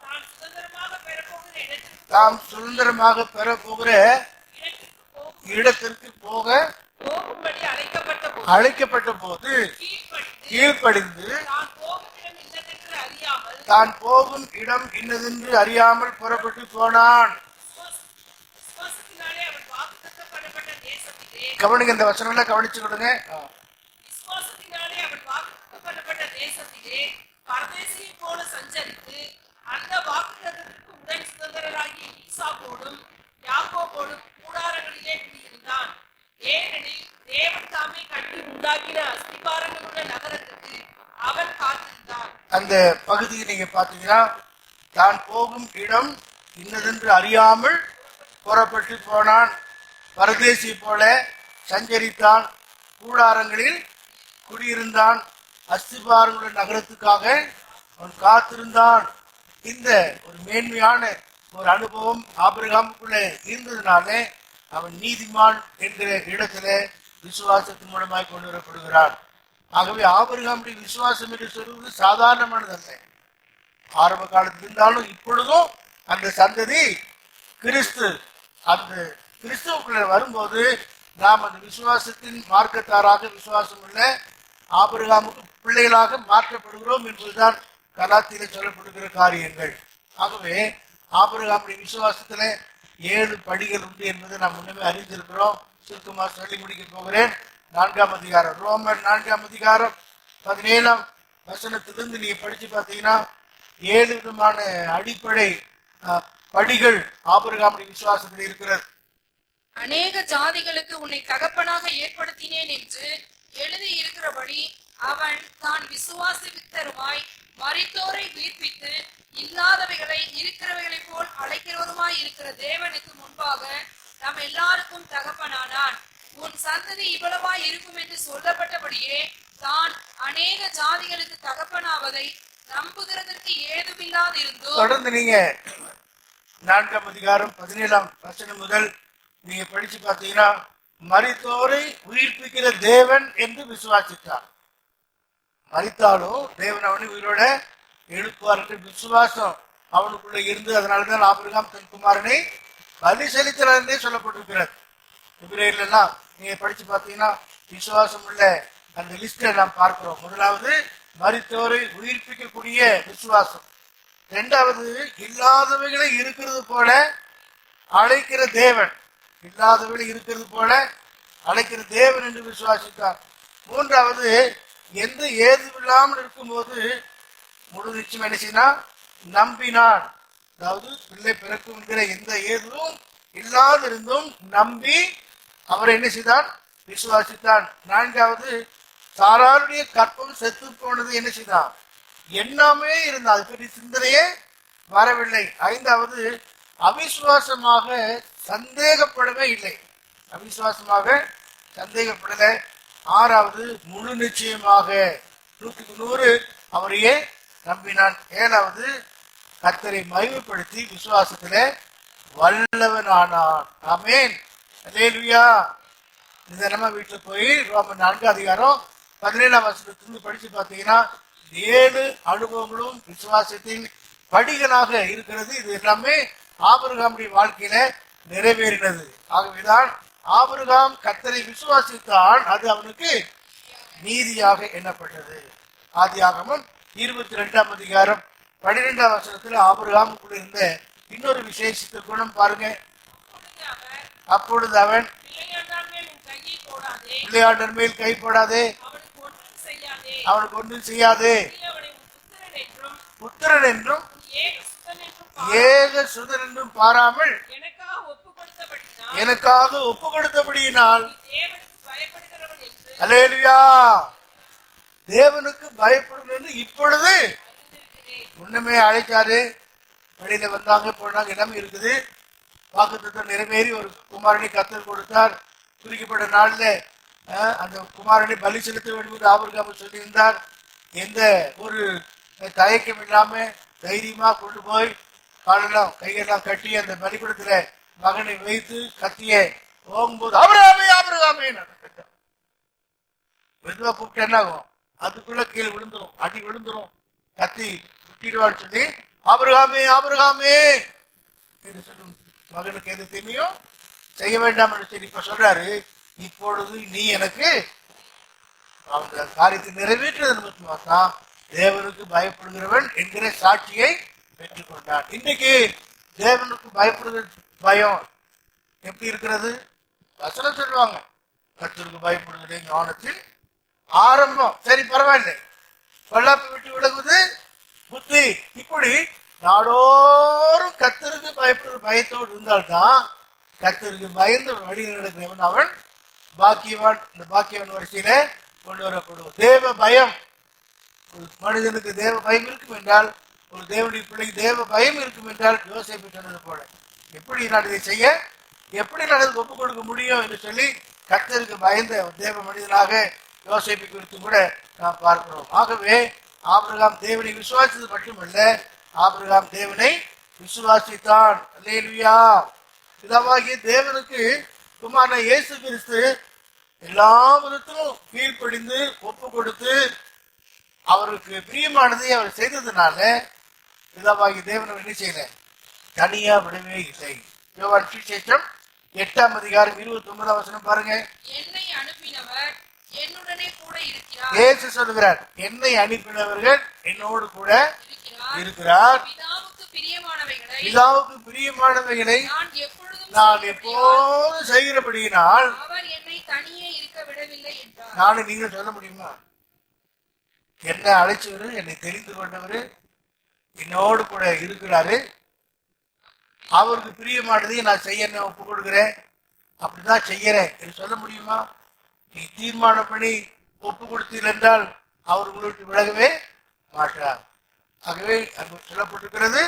தாம் சுதந்திரமாக பெற போகிற இடத்திற்கு போக அழைக்கப்பட்ட போது கீழ்ப்படிந்து தான் போகும் இடம் இன்னதென்று அறியாமல் புறப்பட்டு போனான். கவனிங்க, இந்த வசனங்களை கவனிச்சு கொடுங்க. அந்த வாக்குத்தத்தத்திற்கு உடன் சுதந்திரராகிய ஈசாக்கோடும் யாக்கோபோடும் கூடாரங்களிலே குடியிருந்தான். ஏனெனில் தேவன் தாமே கட்டி உண்டாக்கின அஸ்திபாரங்களுள்ள நகரத்துக்கு அவன் காத்திருந்தான். அந்த பகுதியை நீங்க பாத்தீங்கன்னா தான் போகும் இடம் இன்னதென்று அறியாமல் புறப்பட்டு போனான். பரதேசி போல சஞ்சரித்தான், கூடாரங்களில் குடியிருந்தான், அஸ்திபாரங்களுள்ள நகரத்துக்காக அவன் காத்திருந்தான். இந்த ஒரு மேன்மையான ஒரு அனுபவம் ஆபிரகாமுக்குள்ள இருந்ததுனாலே அவன் நீதிமான் என்கிற இடத்துல விசுவாசத்தின் மூலமாய் கொண்டு வரப்படுகிறான். ஆகவே ஆபிரகாமுடைய விசுவாசம் என்று சொல்வது சாதாரணமானதல்ல. ஆரம்ப காலத்தில் இருந்தாலும் இப்பொழுதும் அந்த சந்ததி கிறிஸ்து, அந்த கிறிஸ்துவுக்குள்ள வரும்போது நாம் அந்த விசுவாசத்தின் மார்க்கத்தாராக விசுவாசம் உள்ள ஆபிரகாமுக்கு பிள்ளைகளாக மாற்றப்படுகிறோம் என்பதுதான் கலாத்திலே சொல்லப்படுகிற காரியங்கள். ஆகவே ஆபிரகாமுடைய விசுவாசத்துல 7 படிகள் உண்டு என்பதை நாம் முன்னமே அறிந்திருக்கிறோம். சுருக்கமாக சொல்லி முடிக்க போகிறேன். 4ஆம் அதிகாரம், ரோமர் 4ஆம் அதிகாரம் 17ஆம் வசனத்திலிருந்து நீங்க படிச்சு பார்த்தீங்கன்னா 7 விதமான அடிப்படை படிகள் ஆபிரகாமுடைய விசுவாசத்தில் இருக்கிறது. அநேக ஜாதிகளுக்கு உன்னை தகப்பனாக ஏற்படுத்தினேன் என்று எழுதி இருக்கிறபடி அவன் தான் விசுவாசித்தருமாய் மரித்தோரை உயிர்ப்பித்து இல்லாதவைகளை இருக்கிறவைகளை போல் அழைக்கிறவருமாய் இருக்கிற தேவனுக்கு முன்பாக நம் எல்லாருக்கும் தகப்பனானான். உன் சந்ததி இவ்வளவாய் இருக்கும் என்று சொல்லப்பட்டபடியே தான் அநேக ஜாதிகளுக்கு தகப்பனாவதை நம்புகிறதற்கு ஏதுமில்லாதிருந்தோம். தொடர்ந்து நீங்க 4ஆம் அதிகாரம் 17ஆம் வசனம் முதல் நீங்க படிச்சு பார்த்தீங்கன்னா மரித்தோரை உயிர்ப்பிக்கிற தேவன் என்று விசுவாசித்தார். மரித்தாலும் தேவன் அவனை உயிரோட எழுப்புவார் என்ற விசுவாசம் அவனுக்குள்ள இருந்து அதனாலதான் ஆபிரகாம் தன் குமாரனை பலி செலுத்தினார் என்றே சொல்லப்பட்டிருக்கிறது. எபிரேயர்லாம் நீங்க படிச்சு பார்த்தீங்கன்னா விசுவாசம் உள்ள அந்த லிஸ்ட நாம் பார்க்கிறோம். முதலாவது மரித்தோரை உயிர்ப்பிக்கக்கூடிய விசுவாசம். 2வது இல்லாதவைகளை இருக்கிறது போல அழைக்கிற தேவன், இல்லாதவைகளை இருக்கிறது போல அழைக்கிற தேவன் என்று விசுவாசித்தார். 3வது எந்த ஏதுமில்லாமல் இருக்கும்போது முழு நிச்சயம் என்ன செய்யினா நம்பினான். அதாவது பிள்ளை பிறக்கும் என்கிற எந்த ஏதுவும் இல்லாதிருந்தும் நம்பி அவரை என்ன செய்தான், விசுவாசித்தான். 4வது சாராருடைய கற்பம் செத்து போனது என்ன செய்தான், எண்ணாமே இருந்தா அது பெரிய சிந்தனையே வரவில்லை. 5வது அவிசுவாசமாக சந்தேகப்படவே இல்லை, அவிசுவாசமாக சந்தேகப்படல. 6வது முழு நிச்சயமாக 100க்கு 100 அவரையே நம்பினான். 7வது கர்த்தரை மகிமைப்படுத்தி விசுவாசத்துல வல்லவனானான். ஆமென், அல்லேலூயா. இந்த நம்ம வீட்டுல போய் ரோமர் 4ஆம் அதிகாரம் 17ஆம் வசனத்திலிருந்து படிச்சு பார்த்தீங்கன்னா 7 அனுபவங்களும் விசுவாசத்தின் படிகளாக இருக்கிறது. இது எல்லாமே ஆபிரகாமுடைய வாழ்க்கையில நிறைவேறினது. ஆகவேதான் ஆபிரகாம் கர்த்தரை விசுவாசித்தான், அது அவனுக்கு நீதியாக எண்ணப்பட்டது. ஆதியாகமம் 22ஆம் அதிகாரம் 12ஆம் வசனத்துல ஆபிரகாமுக்குள்ள இருந்த இன்னொரு விசேஷித்த குணம் பாருங்க. அப்பொழுது அவன் பிள்ளையாண்டர் மேல் கை போடாதே, அவனுக்கு ஒன்றும் செய்யாதே, புத்திரன் என்றும் ஏக சுதன் என்றும் பாராமல் எனக்காக ஒப்பு கொடுத்தபடியினால் அல்லேலூயா, தேவனுக்கு பயப்படும் என்று இப்பொழுது முன்னமே அழைச்சாரு. வெளியில வந்தாங்க, போனாங்க, எல்லாமே இருக்குது. வாக்குத்தத்தம் நிறைவேறி ஒரு குமாரனை கர்த்தர் கொடுத்தார். குறிக்கப்பட்ட நாள்ல அந்த குமாரனை பலி செலுத்த வேண்டும் என்று ஆபிரகாம் சொல்லியிருந்தார். எந்த ஒரு தயக்கம் இல்லாம தைரியமா கொண்டு போய் காலெல்லாம் கையெல்லாம் கட்டி அந்த பலிக்கூடத்துல மகனை வைத்து கத்திய போகும்போது ஆபிரகாமே ஆபிரகாமே மெதுவா கூப்பிட்டு என்ன ஆகும், அதுக்குள்ள கீழே விழுந்துரும், அடி விழுந்துரும், கத்தி விட்டிடுவான்னு சொல்லி ஆபிரகாமே ஆபிரகாமே என்று சொல்லும். மகனுக்கு எது தீமையும் செய்ய வேண்டாம் என்று சொல்லி இப்ப சொல்றாரு, இப்பொழுது நீ எனக்கு அந்த காரியத்தை நிறைவேற்றது நிமித்தமாகத்தான் தேவனுக்கு பயப்படுகிறவன் என்கிற சாட்சியை பெற்றுக் கொண்டான். இன்னைக்கு தேவனுக்கு பயப்படுகிற பயம் எப்படி இருக்கிறது? வசனம் சொல்லுவாங்க, கர்த்தருக்கு பயப்படுகிற ஞானத்தில் ஆரம்பம். சரி, பரவாயில்லை, பொல்லாப்பை விட்டு விலகுவது புத்தி. இப்படி நாடோறும் கர்த்தருக்கு பயப்படுற பயத்தோடு இருந்தால்தான் கர்த்தருக்கு பயந்து வழி நடக்கிறவன் அவன் பாக்கியவான். இந்த பாக்கியவான் வரிசையில கொண்டு வரப்படுவோம். தேவ பயம், ஒரு மனிதனுக்கு தேவ பயம் இருக்கும் என்றால், ஒரு தேவனுடைய பிள்ளைக்கு தேவ பயம் இருக்கும் என்றால், யோசேப்பு சொன்னது போல எப்படி நான் இதை செய்ய, எப்படி நான் இதுக்கு ஒப்புக் கொடுக்க முடியும் என்று சொல்லி கர்த்தருக்கு பயந்த தேவ மனிதனாக யோசேப்பை குறித்து கூட நாம் பார்க்கிறோம். ஆகவே ஆபிரகாம் தேவனை விசுவாசித்தது மட்டுமல்ல, ஆபிரகாம் தேவனை விசுவாசித்தான். அல்லேலூயா. பிதாவாகிய தேவனுக்கு குமாரனான இயேசு கிறிஸ்து எல்லா விதத்திலும் கீழ்ப்படிந்து ஒப்பு கொடுத்து அவருக்கு பிரியமானதை அவர் செய்ததுனால பிதாவாகிய தேவன் என்ன செய்யல, தனியா விடவே இல்லை. யோவான் சுவிசேஷம் 8ஆம் அதிகாரம் 29ஆம் வசனம் பாருங்க. என்னை அனுப்பினவர் என்னுடனே கூட இருக்கிறார். இயேசு சொல்கிறார், என்னை அனுப்பினவர்கள் என்னோடு கூட இருக்கிறார். பிதாவுக்கு பிரியமானவைகளை நான் எப்போதும் செய்கிறபடியினால் அவர் என்னை தனியே இருக்க விடவில்லை என்றார். நானும் நீங்க சொல்ல முடியுமா? என்ன அழைச்சவரு, என்னை தெரிந்து கொண்டவரு என்னோடு கூட இருக்கிறாரு, அவருக்கு பிரியமானதையும் நான் செய்ய ஒப்பு கொடுக்கிறேன், அப்படிதான் செய்யறேன் என்று சொல்ல முடியுமா? நீ தீர்மானம் பண்ணி ஒப்பு கொடுத்தீர்கள் என்றால் அவர் உங்களுக்கு விலகவே மாட்டார். ஆகவே அங்கு சொல்லப்பட்டிருக்கிறது,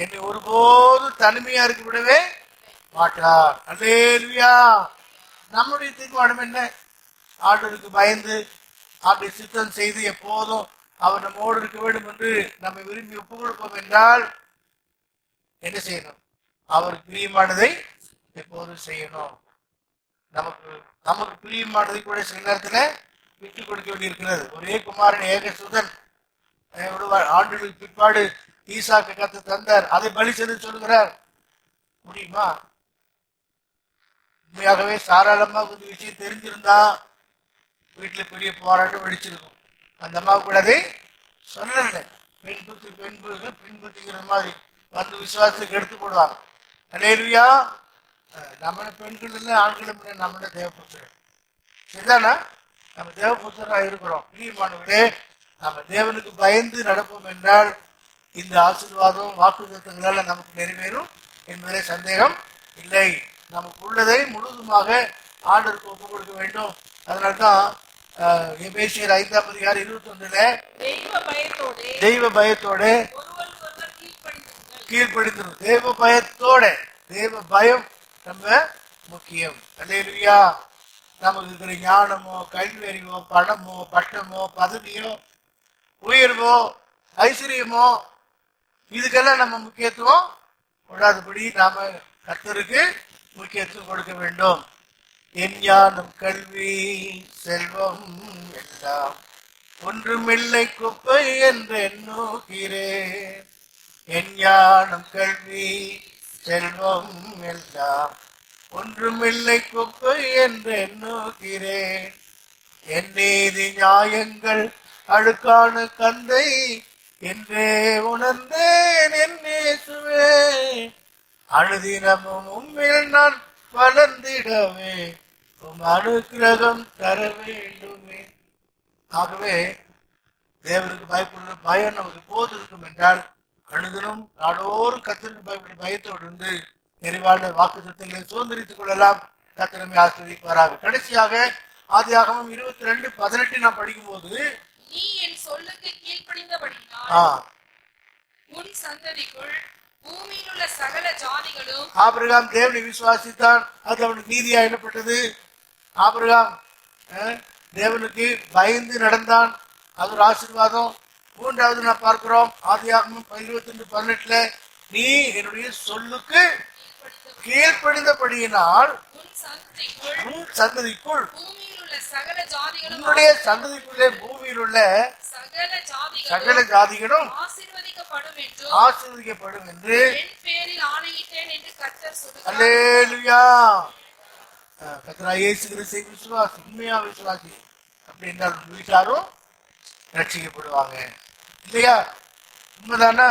என்னை ஒருபோதும் தனிமையா இருக்க விடவே மாட்டார். அல்லேலூயா. நம்முடைய தீர்மானம் என்ன? ஆண்டவருக்கு பயந்து அப்படி சித்தம் செய்து எப்போதும் அவர் நம்மோடு இருக்க வேண்டும் என்று நம்மை விரும்பி ஒப்பு கொடுப்போம் என்றால் என்ன செய்யணும்? அவருக்கு பிரியமானதை எப்போதும் செய்யணும். நமக்கு பிரியமானதை கூட சில நேரத்துல விட்டு கொடுக்க வேண்டியிருக்கிறது. ஒரே குமாரன் ஏக சுதன் ஆண்டுகளுக்கு பிற்பாடு ஈசாக்கு கத்து தந்தார், அதை பலி செய்து சொல்லுகிறார். முடியுமா? உண்மையாகவே சாராளமா கொஞ்சம் விஷயம் தெரிஞ்சிருந்தா வீட்டுல பெரிய போராட்டம் வெடிச்சிருக்கும். அந்த அம்மா கூட அதை சொல்லல. பெண் புத்திங்கிற மாதிரி வந்து விசுவாசத்துக்கு எடுத்து போடுவாங்க. அல்லேலூயா. நம்மள பெண்கள் இல்லை, ஆண்களும் இல்லை, நம்மள தேவபுத்திரன். சரிதானா? நம்ம தேவபுத்திரா இருக்கிறோம். பிரியமானவர்களே, நம்ம தேவனுக்கு பயந்து நடப்போம் என்றால் இந்த ஆசீர்வாதம் வாக்குத்தத்தங்களால நமக்கு நிறைவேறும் என்பதிலே சந்தேகம் இல்லை. நமக்கு உள்ளதை முழுவதுமாக ஆண்டவருக்கு ஒப்புக் கொடுக்க வேண்டும். அதனால்தான் எபேசியர் 5ஆம் அதிகாரம் 21 தெய்வ பயத்தோட கீழ்ப்படிந்தோம். தேவ பயத்தோட, தேவ பயம் நம்ம முக்கியம். அல்லேலூயா. நமக்கு இருக்கிற ஞானமோ, கல்வி அறிவோ, பணமோ, பட்டமோ, பதவியோ, உயர்வோ, ஐஸ்வர்யமோ, இதுக்கெல்லாம் நம்ம முக்கியத்துவம் கொடாதபடி நாம கர்த்தருக்கு முக்கியத்துவம் கொடுக்க வேண்டும். என் ஞானம், கல்வி, செல்வம் எல்லாம் ஒன்றுமில்லை குப்பை என்று எண்ணுகிறேன். என் ஞானம், கல்வி, செல்வம் எல்லாம் ஒன்றுமில்லை குப்பை என்று எண்ணுகிறேன். என் நீதி நியாயங்கள் அழுக்கான கந்தை என்றே உணர்ந்தேன் என் இயேசுவே. அனுதினமும் உம்மில் நான் வளர்ந்திடவே உம் அனுக்கிரகம் தர வேண்டுமே. ஆகவே தேவனுக்கு பயப்படுற பயம் நமக்கு போது இருக்கும் என்றால் அனுதினம் நாடோறும் கர்த்தருக்கு பயப்படும் பயத்தோடு இருந்து நிறைவான வாக்கு சத்தங்களை சுதந்திரித்துக் கொள்ளலாம். கர்த்தரை ஆசீர்வதிப்பாராக. கடைசியாக ஆதியாகமம் 22:18 நாம் படிக்கும் போது, நீ என் சொல்லுக்கு கீழ்ப்படிந்தபடியினால் உன் சந்ததிக்குள் பூமியில் உள்ள சகல ஜாதிகளும். ஆபிரகாம் தேவனை விசுவாசித்தான், அது அவனுக்கு நீதியா எண்ணப்பட்டது. ஆபிரகாம் தேவனுக்கு பயந்து நடந்தான், அது ஒரு ஆசீர்வாதம். மூன்றாவது நான் பார்க்கிறோம் ஆதியாகமம் 22:18, நீ என்னுடைய சொல்லுக்கு கீழ்ப்படிந்தபடியினால் உன் சந்ததிக்குள், உன்னுடைய சந்ததிக்குள்ளே பூமியில் உள்ள சகல ஜாதிகளும் ஆசீர்வதிக்கப்படும் என்று அல்லேலூயா. கர்த்தராகிய இயேசு கிறிஸ்துவை விசுவாசி, உண்மையா விசுவாசி அப்படி என்றால் வீட்டாரும் ரட்சிக்கப்படுவாங்க இல்லையா? உண்மைதானா?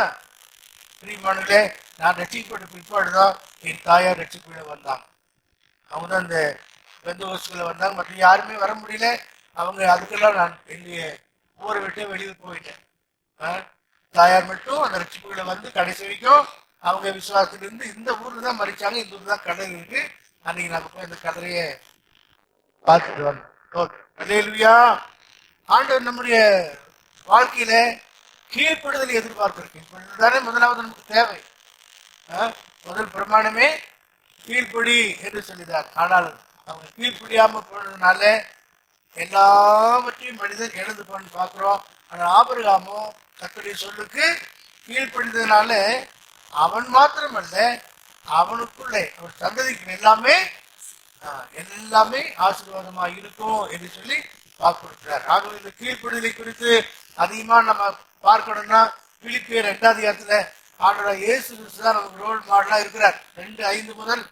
பிரியமானவர்களே, நான் ரட்சிக்கப்பட்ட பிற்பாடுதான் என் தாயார் ரட்சிக்கப்பட வந்தாங்க. அவங்க தான் இந்த பெந்தகோஸ்துக்குள்ள வந்தாங்க, மற்ற யாருமே வர முடியல. அவங்க அதுக்கெல்லாம் நான் என்னுடைய ஊரை விட்டு வெளியில் போயிட்டேன். தாயார் மட்டும் அந்த ரட்சிப்புகளை வந்து கடைசி வரைக்கும் அவங்க விசுவாசத்திலிருந்து இந்த ஊர்ல தான் மறிச்சாங்க. இந்த ஊர் தான் கடல் இருக்கு. அன்னைக்கு நமக்கு இந்த கதறைய பார்த்துட்டு வந்தோம். அல்லேலூயா. ஆண்டவர் நம்முடைய வாழ்க்கையில கீழ்ப்படுதல் எதிர்பார்த்திருக்கு. தானே முதலாவது நமக்கு தேவை. முதல் பிரமாணமே கீழ்ப்படி என்று சொல்லினார். ஆனால் அவங்க கீழ்ப்படியாம போனதுனால எல்லாவற்றையும் மனிதன் எழுந்து பண்ணி பார்க்கிறோம். ஆனால் ஆபிரகாமோ கர்த்தருடைய சொல்லுக்கு கீழ்ப்படிந்ததுனால அவன் மாத்திரமல்ல, அவனுக்குள்ளே அவர் சந்ததிக்கு எல்லாமே ஆசீர்வாதமா இருக்கும் என்று சொல்லி வாக்குறுக்கிறார். ஆகவே இந்த கீழ்ப்படிதலை குறித்து அதிகமா நம்ம பார்க்கணும்னா பிலிப்பியர் 2ஆம் அதிகாரத்துல ஆண்டவர் இயேசு கிறிஸ்து தான் நமக்கு ரோல் மாடலா இருக்கிறார். 2:5 முதல்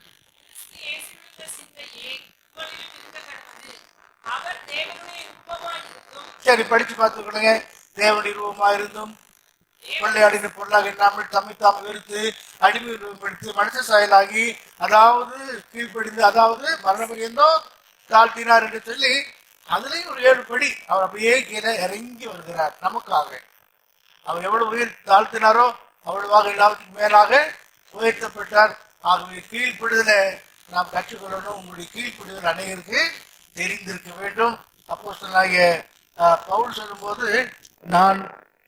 சரி படிச்சு பார்த்துக்கணுங்க. தேவனுடைய ரூபமா இருந்தும் கொள்ளையாடின பொருளாக எண்ணாமல் தம்மை தாம் வெறுத்து அடிமை ரூபப்படுத்தி மனுஷ சாயலாகி, அதாவது கீழ்ப்படிந்து, அதாவது மரணபரியந்தோ தாழ்த்தினார் என்று சொல்லி அதுலயும் ஒரு 7 படி அவர் அப்படியே கீழே இறங்கி வருகிறார் நமக்காக. அவர் எவ்வளவு உயிர் தாழ்த்தினாரோ அவ்வளவாக எல்லாத்துக்கும் மேலாக உயர்த்தப்பட்டார். ஆகவே கீழ்ப்படுதலை நாம் கற்றுக்கொள்ளணும். உங்களுடைய கீழ்ப்படுதல் அனைவருக்கு தெரிந்திருக்க வேண்டும். அப்போஸ்தலனாகிய பவுல் சொல்லும் போது, நான்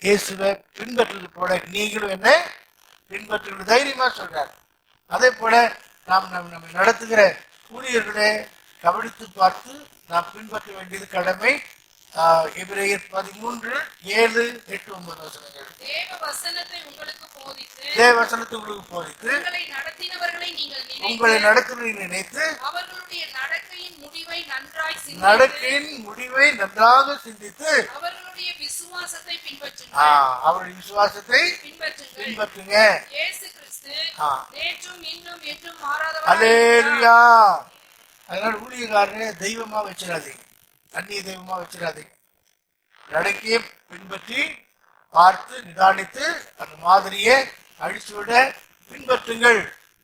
இயேசுவை பின்பற்றுவது போல நீங்களும் என்ன பின்பற்றுவது தைரியமா சொல்றார். அதே போல நாம் நம்மை நடத்துகிற ஊழியர்களை கவனித்து பார்த்து நாம் பின்பற்ற வேண்டியது கடமை. எபிரேயர் 13:7, 8, 9 வசனங்கள். தேவ வசனத்தை உங்களுக்கு போதித்து உங்களை நடத்தினவர்களை நினைத்து அவர்களுடைய நடக்கையின் முடிவை நன்றாக சிந்தித்து அவர்களுடைய விசுவாசத்தை பின்பற்றுங்க. இயேசு கிறிஸ்து நேற்றும் இன்னும் என்றும் மாறாதவர். அல்லேலூயா. அதனால ஊழியக்காரரை தெய்வமா வச்சிடாதீங்க, அந்நிய தெய்வமா வச்சிடாதீங்க. நடக்கையை பின்பற்றி பார்த்து நிதானித்து அந்த மாதிரியை அழிச்சுவிட பின்பற்றுங்கள்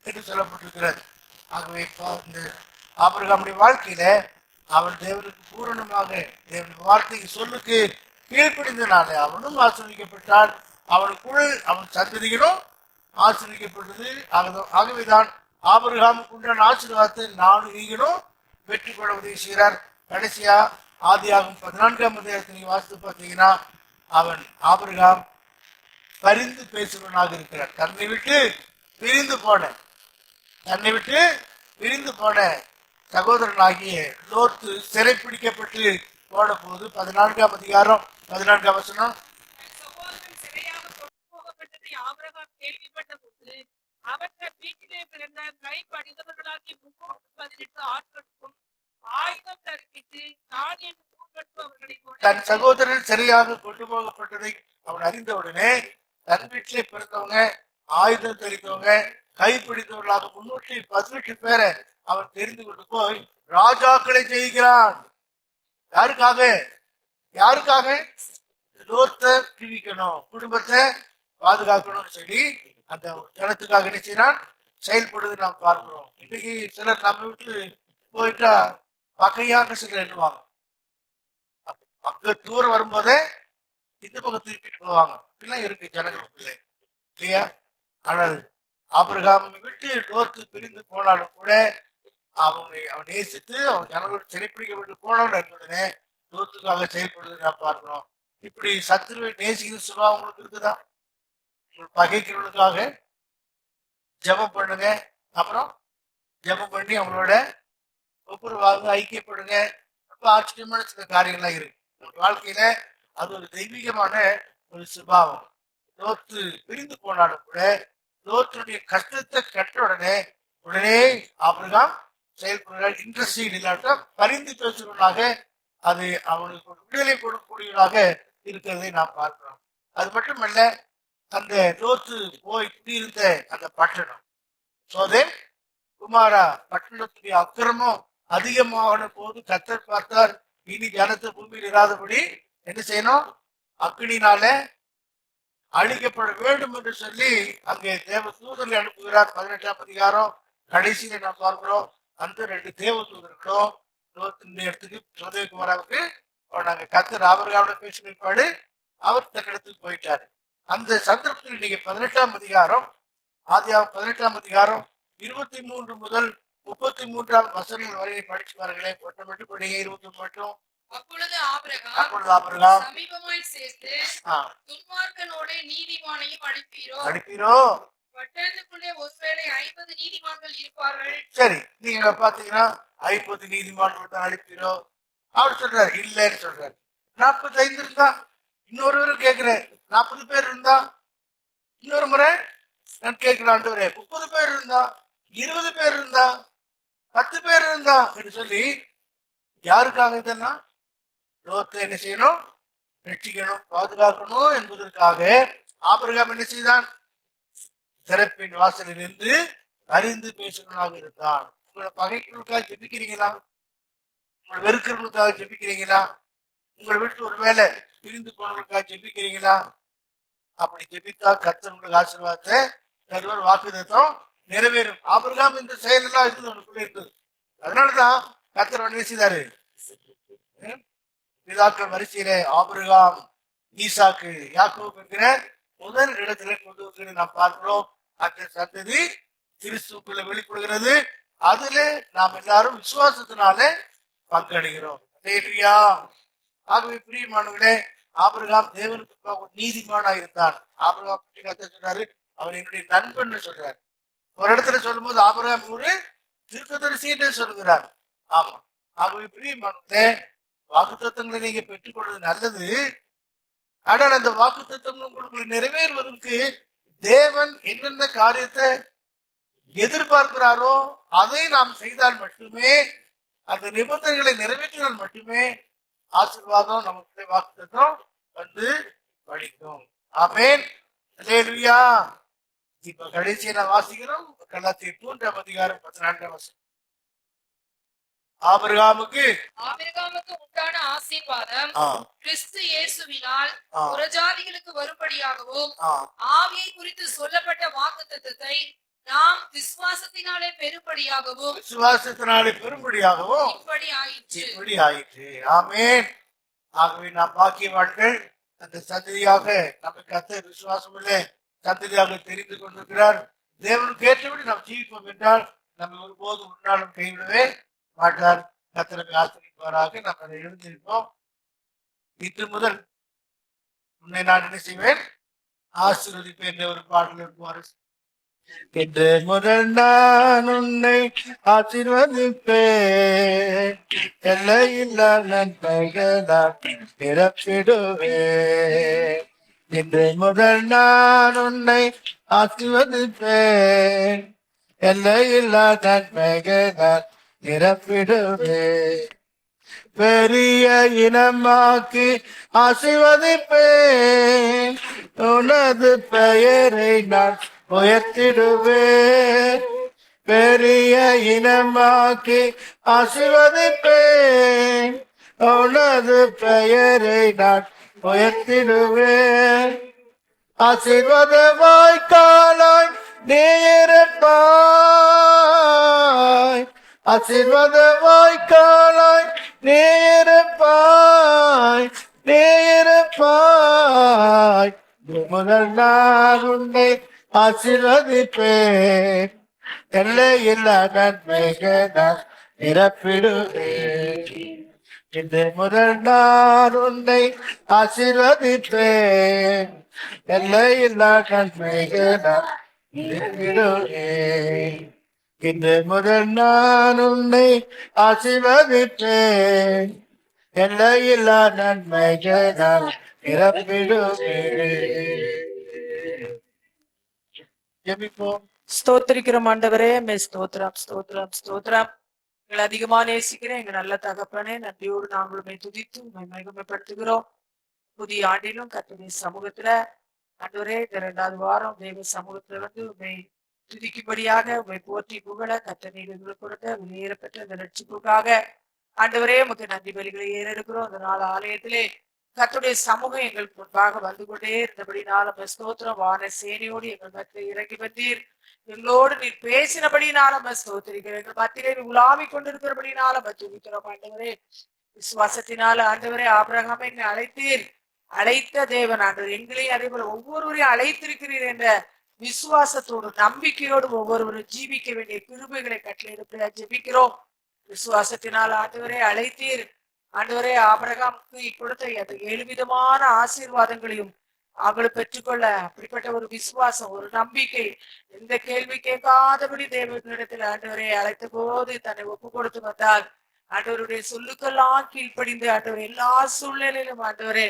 என்று சொல்லப்பட்டிருக்கிறது. ஆகவே இந்த ஆபிரகாமுடைய வாழ்க்கையில அவன் தேவனுக்கு பூரணமாக தேவனுடைய வார்த்தைக்கு சொல்லுக்கு கீழ்ப்படிந்தனால அவனும் ஆசீர்வதிக்கப்பட்டான். அவனுக்குள் அவன் சந்ததிகளும் ஆசீர்வதிக்கப்பட்டது. ஆகவேதான் ஆபிரகாமுக்கு உண்டான ஆசீர்வாதத்தை நானும் நீங்களும் வெற்றி கொள்ள உதவி செய்கிறார். கடைசியா ஆதியாகமம் 14ஆம் அதிகாரத்தை வாசித்து பார்த்தீங்கன்னா, அவன் ஆபிரகாம் பரிந்து பேசுவனாக இருக்கிறார். தன்னை விட்டு பிரிந்து போன சகோதரனாகிய லோத்து சிறைப்பிடிக்கப்பட்டு போன போது 14ஆம் அதிகாரம் 14ஆம் வசனம், அவர்கள் வீட்டிலே பிறந்த கை படித்தவர்களாகி 318 ஆட்களுக்கும் ஆயுதம் தரிப்பித்து நான் என் கூட்டவர்களை தன் சகோதரன் சரியாக கொண்டு போகப்பட்டதை அவன் அறிந்தவுடனே தன் வீட்டிலே பிறந்தவங்க ஆயுதம் தரித்தவங்க கைப்பிடித்தவர்களாக 318 பேரை அவன் தெரிந்து கொண்டு போய் ராஜாக்களை ஜெயிக்கிறான். யாருக்காக? யாருக்காக? லோத்தை கிழிக்கணும், குடும்பத்தை பாதுகாக்கணும்னு சொல்லி அந்த ஜனத்துக்காக நினைச்சான் செயல்படுவது நாம் பார்க்கிறோம். இன்னைக்கு சிலர் நம்ம வீட்டு போயிட்டா பகையாக சிலர் எண்ணுவாங்க. அங்க தூரம் வரும்போதே இந்த பக்கம் திருப்பிட்டு போவாங்க. இப்படிலாம் இருக்கு ஜனங்களுக்குள்ளே, இல்லையா? ஆனால் ஆபிரகாம் விட்டு லோத்து பிரிந்து போனாலும் கூட அவன் நேசித்து அவன் ஜனங்களோட சிறைப்பிடிக்க விட்டு போனவன் என்பதனே லோத்துக்காக செயல்படுவதை நாம் பார்க்கிறோம். இப்படி சத்துருவை நேசிக்கிற சுபாவம் உங்களுக்கு இருக்குதா? உங்கள் பகைக்கிறவங்களுக்காக ஜெபம் பண்ணுங்க, அப்புறம் ஜெபம் பண்ணி அவங்களோட ஒப்புரவாக ஐக்கியப்படுங்க. ரொம்ப ஆச்சரியமான சில காரியங்கள்லாம் இருக்கு உங்க வாழ்க்கையில. அது ஒரு தெய்வீகமான ஒரு சுபாவம். லோத்து பிரிந்து போனாலும் கூட லோத்துடைய கஷ்டத்தை கட்ட உடனே ஆபிரகாம் செயல்படுகிறார். இன்ட்ரெஸ்டிங் இல்லாட்ட பரிந்து பேசுவதாக அது அவனுக்கு ஒரு விடுதலை கொடுக்கக்கூடியதாக இருக்கிறதை நாம் பார்க்கிறோம். அது மட்டுமல்ல, அந்த லோத்து போய் குடியிருந்த அந்த பட்டணம் சோதே குமாரா பட்டணத்துடைய அக்கிரமம் அதிகமான போது கர்த்தர் பார்த்தார், இனி ஜனத்தை பூமியில் இராதபடி என்ன செய்யணும்? அக்கினினால அழிக்கப்பட வேண்டும் என்று சொல்லி அங்கே தேவ தூதர்களை அனுப்புகிறார். 18ஆம் அதிகாரம் கடைசியில நாம் பார்க்கிறோம். அந்த 2 தேவ தூதர்களும் லோத்தினுடைய இடத்துக்கு சோதே குமாராவுக்கு நாங்க கர்த்தர் ஆபிரகாமோட பேசின பாடு அவர் தன் இடத்துக்கு போயிட்டாரு. அந்த சந்தர்ப்பத்தில் இன்னைக்கு 18ஆம் அதிகாரம் ஆதியாகமம் 18ஆம் அதிகாரம் 23 முதல் 33ஆம் வசனங்கள் வரை படிச்சு பாருங்களேன். ஒன்றை மட்டும் படிங்க, 20 மட்டும். அப்பொழுது அப்பொழுது ஆபிரகாம் சமீபமாய் சேர்த்து துன்மார்க்கனோடே நீதிமானையும் அனுப்பீரோ. பட்டணத்துக்குள்ளே ஒருவேளை 50 நீதிமான்கள் இருப்பார்கள். சரி, நீங்க பாத்தீங்கன்னா 50 நீதிமான்கள் தான் அனுப்பீரோ. அவர் சொல்றாரு இல்லைன்னு சொல்றாரு. 45 இருந்தா இன்னொரு கேட்கிறேன், 40 பேர் இருந்தா இன்னொரு முறை நான் கேட்கிறேன், 30 பேர் இருந்தா, 20 பேர் இருந்தா, 10 பேர் இருந்தா என்று சொல்லி யாருக்காக இதெல்லாம்? லோத்தை என்ன செய்யணும்? ரட்சிக்கணும், பாதுகாக்கணும் என்பதற்காக ஆபிரகாம் என்ன செய்தான்? திறப்பின் வாசலில் இருந்து அறிந்து பேசுவதாக இருந்தான். உங்களை பகைக்கிறவங்களுக்காக ஜெபிக்கிறீங்களா? உங்களை வெறுக்கிறவங்களுக்காக ஜெபிக்கிறீங்களா? உங்களை விட்டு ஒரு வேலை பிரிந்து போனவங்களுக்காக ஜெபிக்கிறீங்களா? அப்படி ஜெபித்தா கர்த்தர் உங்களுக்கு ஆசீர்வாதத்தை தருவார், வாக்குத்தத்தம் நிறைவேறும். ஆபிரகாம் இந்த செயல் எல்லாம் இருக்குது அவனுக்குள்ள இருந்தது. அதனாலதான் கர்த்தர் என்ன செய்தாரு? பிதாக்கள் வரிசையிலே ஆபிரகாம், ஈசாக்கு, யாக்கோபு என்கிற முதல் இடத்துல கொண்டு வந்து நாம் பார்க்கிறோம். அந்த சந்ததி கிறிஸ்துக்குள்ள வெளிப்படுகிறது. அதுல நாம் எல்லாரும் விசுவாசத்தினால பங்கடைகிறோம். ஆகவே பிரியமானவர்களே, ஆபிரகாம் தேவனுக்கு ஒரு நீதிமானா இருந்தான். ஆபிரகாம் பற்றி கர்த்தர் சொல்றாரு, அவர் என்னுடைய நண்பன் சொல்றாரு. ஒரு இடத்துல சொல்லும் போது ஆபிரகாம் ஒரு தீர்க்கதரிசின்னு சொல்லுகிறார். ஆமா, ஆகவே பிரியமானவர்களே, வாக்குத்தத்தங்களை நீங்க பெற்றுக்கொள்வது நல்லது. ஆனால் அந்த வாக்குத்தத்தம் உங்களுக்கு நிறைவேறுவதற்கு தேவன் என்னென்ன காரியத்தை எதிர்பார்க்கிறாரோ அதை நாம் செய்தால் மட்டுமே, அந்த நிபந்தனைகளை நிறைவேற்றினால் மட்டுமே ஆசீர்வாதம் நமக்கு வாக்குத்தத்தம் வந்து படிக்கும். ஆமென், அல்லேலூயா. இப்ப கடைசியா வாசிக்கிறோம் கலாத்தியர் 3ஆம் அதிகாரம் 14ஆம் வசனம். ஆபிரகாமுக்கு உண்டான ஆசீர்வாதம் கிறிஸ்து இயேசுவினால் புறஜாதிகளுக்கு வரும்படியாகவும் ஆவியை குறித்து சொல்லப்பட்ட வாக்குத்தத்தத்தை நாம் விசுவாசத்தினாலே பெறும்படியாகவும் இப்படி ஆயிற்று. ஆமென். ஆகவே நாம் பாக்கியவான்கள். அந்த சந்ததியாக நமக்கு கர்த்தர் விசுவாசம் இல்லை சந்ததியாக தெரிந்து கொண்டிருக்கிறார். தேவனுக்கு ஏற்றபடி நாம் ஜீவிப்போம் என்றால் நம்ம ஒருபோதும் உன்னாலும் கைவிடவே மாட்டார். கர்த்தருக்கு ஆசீர்வதிப்பாராக. நாம் அதை எழுந்திருப்போம். இன்று முதல் உன்னை நான் என்ன செய்வேன்? ஆசீர்வதிப்பேன் என்ற ஒரு பாடல் இருக்குமாறு. இன்று முதல் நான் உன்னை ஆசீர்வதிப்பேன், எல்லையில்லா நன்மைகளால் நிரப்பிடுவேன். இன்று முதல் நான் உன்னை ஆசீர்வதிப்பேன், எல்லையில்லா நன்மைகளால் நிரப்பிடுவேன். பெரிய இனமாக்கி ஆசீர்வதிப்பேன், உனது பெயரை நான் உயர்த்திடுவேன். பெரிய இனமாக்கி ஆசீர்வதிப்பேன். உனது பெயரை நான் உயர்த்திடுவேன். ஆசீர்வாத வாய்க்காலாய் நீரப்பாய். ஆசீர்வாத வாய்க்காலாய் நீரப்பாய். நீரப்பாய். முதல் நான் உன்னை ஆசீர்வதிப்பேன். எல்லையில்லா நன்மைகள் நிரப்பிடுவேன். இந்த முதல் நான் உன்னை ஆசீர்வதிப்பேன். எல்லையில்லா நன்மைகள் நிரப்பிடுவேன். இந்த முதல் நான் உன்னை ஆசீர்வதிப்பேன். எல்லையில்லா நன்மைகள் நிரப்பிடுவேன். ஜெபிப்போம். ஸ்தோத்திரிக்கிறோம் ஆண்டவரே, மே ஸ்தோத்திரம் ஸ்தோத்திரம் ஸ்தோத்திரம். எங்களை அதிகமா நேசிக்கிறேன் எங்க நல்ல தகப்பனே, நன்றியோடு நாங்களுமே துதித்து உண்மை மகிமைப்படுத்துகிறோம். புதிய ஆண்டிலும் கர்த்தருடைய சமூகத்துல ஆண்டவரே இந்த 2வது வாரம் தேவ சமூகத்துல வந்து உண்மை துதிக்கும்படியாக உண்மை போற்றி புகழ கர்த்தர் எங்களுக்கு கொடுத்த வெளியேறப்பட்ட இந்த ரட்சிப்புக்காக ஆண்டவரே உமக்கு நன்றி பலிகளை ஏறெடுக்கிறோம். அந்த நாள் ஆலயத்திலே கர்த்தருடைய சமூகம் எங்களுக்கு முன்பாக வந்து கொண்டே இருந்தபடினால ஸ்தோத்திரம். வான சேனையோடு எங்கள் மத்தியில் இறங்கி வந்தீர். எங்களோடு நீர் பேசினபடினால ஸ்தோத்திரிக்கிறோம். எங்கள் மத்தியிலே நீ உலாவிக் கொண்டிருக்கிறபடினால துதிக்கிறோம் ஆண்டவரே. விசுவாசத்தினால ஆண்டவரே ஆபிரகாமை என்னை அழைத்தீர். அழைத்த தேவன் ஆண்டவர் எங்களையும் அதே போல ஒவ்வொருவரையும் அழைத்திருக்கிறீர் என்ற விசுவாசத்தோடு நம்பிக்கையோடு ஒவ்வொருவரும் ஜீவிக்க வேண்டிய கிருபைகளை கட்டளையிட ஜெபிக்கிறோம். விசுவாசத்தினால் ஆண்டவரே அழைத்தீர். ஆண்டவரே ஆபிரகாமுக்கு கொடுத்த 7 விதமான ஆசீர்வாதங்களையும் அவங்களை பெற்றுக்கொள்ள அப்படிப்பட்ட ஒரு விசுவாசம், ஒரு நம்பிக்கை, எந்த கேள்வி கேட்காதபடி தேவனிடத்தில் ஆண்டவரை அழைத்த போது தன்னை ஒப்பு கொடுத்து வந்தால் ஆண்டவருடைய சொல்லுக்கெல்லாம் கீழ்ப்படிந்து ஆண்டவர் எல்லா சூழ்நிலையிலும் ஆண்டவரே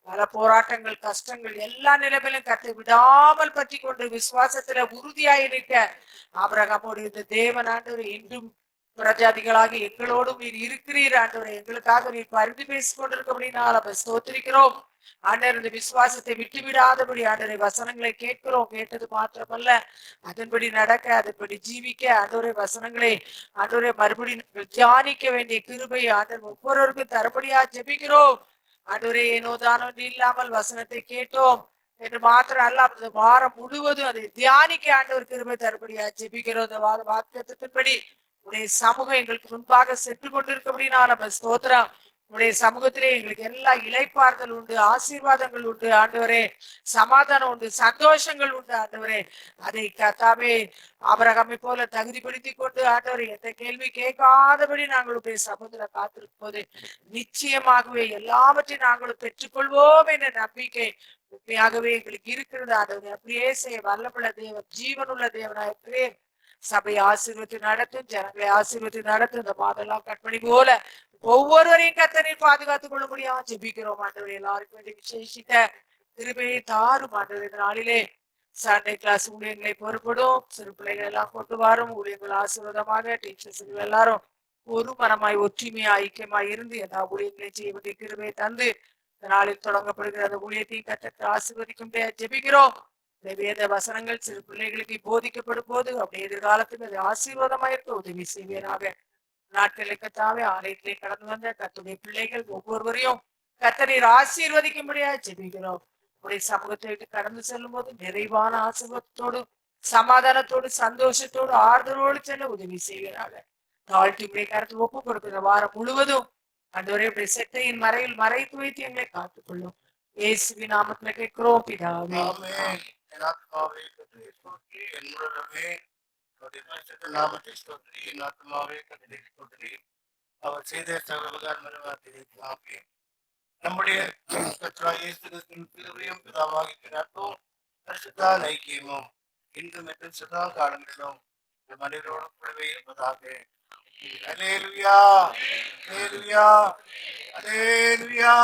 பல போராட்டங்கள், கஷ்டங்கள், எல்லா நிலைமையிலும் கத்தை விடாமல் பற்றி கொண்டு விசுவாசத்துல உறுதியாய் இருக்க ஆபிரகாமோடு இந்த தேவன் ஆண்டவர் இன்றும் பிரஜாதிகளாக எங்களோடும் நீர் இருக்கிறீர் ஆண்டவரை. எங்களுக்காக நீர் பரிந்து பேசிக் கொண்டிருக்கபடினால் நம்ம ஸ்தோத்திரிக்கிறோம் ஆண்டவர். இந்த விசுவாசத்தை விட்டு விடாதபடி ஆண்டவரை வசனங்களை கேட்கிறோம். கேட்டது மாத்திரமல்ல அதன்படி நடக்க, அதன்படி ஜீவிக்க ஆண்டவரை வசனங்களை ஆண்டவரை மறுபடியும் தியானிக்க வேண்டிய கிருபை ஆண்டவர் ஒவ்வொருவருக்கும் தரப்படியா ஜெபிக்கிறோம் ஆண்டவரே. ஏனோ தானோ இல்லாமல் வசனத்தை கேட்டோம் என்று மாத்திரம் அல்ல, அந்த வாரம் முழுவதும் அதை தியானிக்க ஆண்டவர் கிருபை தரப்படியா ஜெபிக்கிறோம். இந்த வாக்குத்தத்தின்படி உடைய சமூகம் எங்களுக்கு முன்பாக சென்று கொண்டிருக்கபடினா நம்ம ஸ்தோத்திரம். உடைய சமூகத்திலே எங்களுக்கு எல்லா இளைப்பாறுதல் உண்டு, ஆசீர்வாதங்கள் உண்டு ஆண்டவரே, சமாதானம் உண்டு, சந்தோஷங்கள் உண்டு ஆண்டவரே. அதை கர்த்தாவே ஆபிரகாமை போல தகுதிப்படுத்திக் கொண்டு ஆண்டவரே எந்த கேள்வி கேட்காதபடி நாங்களுடைய சமூகத்துல காத்திருக்கும் போது நிச்சயமாகவே எல்லாவற்றையும் நாங்களும் பெற்றுக்கொள்வோம் என்ற நம்பிக்கை உண்மையாகவே எங்களுக்கு இருக்கிறது ஆண்டவரே. அப்படியே செய்ய வல்லமுள்ள தேவன், ஜீவனுள்ள தேவனாய் சபை ஆசீர்வதி நடத்தும், ஜனங்களை ஆசீர்வதி நடத்தும். இந்த மாதெல்லாம் கண்மணி போல ஒவ்வொருவரையும் கர்த்தர் பாதுகாத்துக் கொள்ள முடியாம ஜெபிக்கிறோம் ஆண்டவரே. எல்லாருக்கும் வேண்டிய விசேஷித்த கிருபையை தாரும் ஆண்டவரே. இந்த நாளிலே சண்டே கிளாஸ் ஊழியர்களை பொறுப்படும், சிறு பிள்ளைகள் எல்லாம் கொண்டு வரும், ஊழியர்கள் ஆசீர்வாதமாக, டீச்சர்ஸ்கள் எல்லாரும் ஒரு மனமாய் ஒற்றுமையா ஐக்கியமாய் இருந்து எல்லா ஊழியர்களையும் செய்ய வேண்டிய கிருபையை தந்து இந்த நாளில் தொடங்கப்படுகிற அந்த ஊழியத்தையும் கர்த்தர் ஆசீர்வதிக்கும் ஜெபிக்கிறோம். வேத வசனங்கள் சிறு பிள்ளைகளுக்கு போதிக்கப்படும் போது அப்படியே எதிர்காலத்துக்கு அது ஆசீர்வாதமாயிருக்க உதவி செய்வீராக. நாட்களுக்குத்தாவே ஆலயத்திலே கடந்து வந்த கர்த்தருடைய பிள்ளைகள் ஒவ்வொருவரையும் கர்த்தர் ஆசீர்வதிக்கும்படியா ஜெபிக்கிறோம். உடைய சமூகத்தை விட்டு கடந்து செல்லும் போது நிறைவான ஆசீர்வாதத்தோடு, சமாதானத்தோடு, சந்தோஷத்தோடு, ஆறுதலோடு செல்ல உதவி செய்வீராக. தாழ்த்தி உடைய கருத்து ஒப்பு கொடுக்கிற வாரம் முழுவதும் அன்றைய செட்டையின் மறையில் மறைத்து வைத்து எங்களை காத்துக்கொள்ளும். இயேசுவின் நாமத்துல கேட்கிறோம் பிதாவே. என் ஆத்மாவே கர்த்தரை ஸ்தோத்திரி, என் முழுவதுமே அவருடைய பரிசுத்த நாமத்தை ஸ்தோத்திரி. என் ஆத்மாவே கர்த்தரை ஸ்தோத்திரி, அவர் செய்த சகல மனவார்த்தை. நம்முடைய கர்த்தராகிய இயேசு கிறிஸ்துவின் கிருபையும் பிதாவாகிய பிதாவும் பரிசுத்த ஐக்கியமும் இன்றும் என்றும் சதா காலங்களிலும் மனிதரோடு கூடவே இருப்பதாக. அல்லேலூயா, அல்லேலூயா, அல்லேலூயா.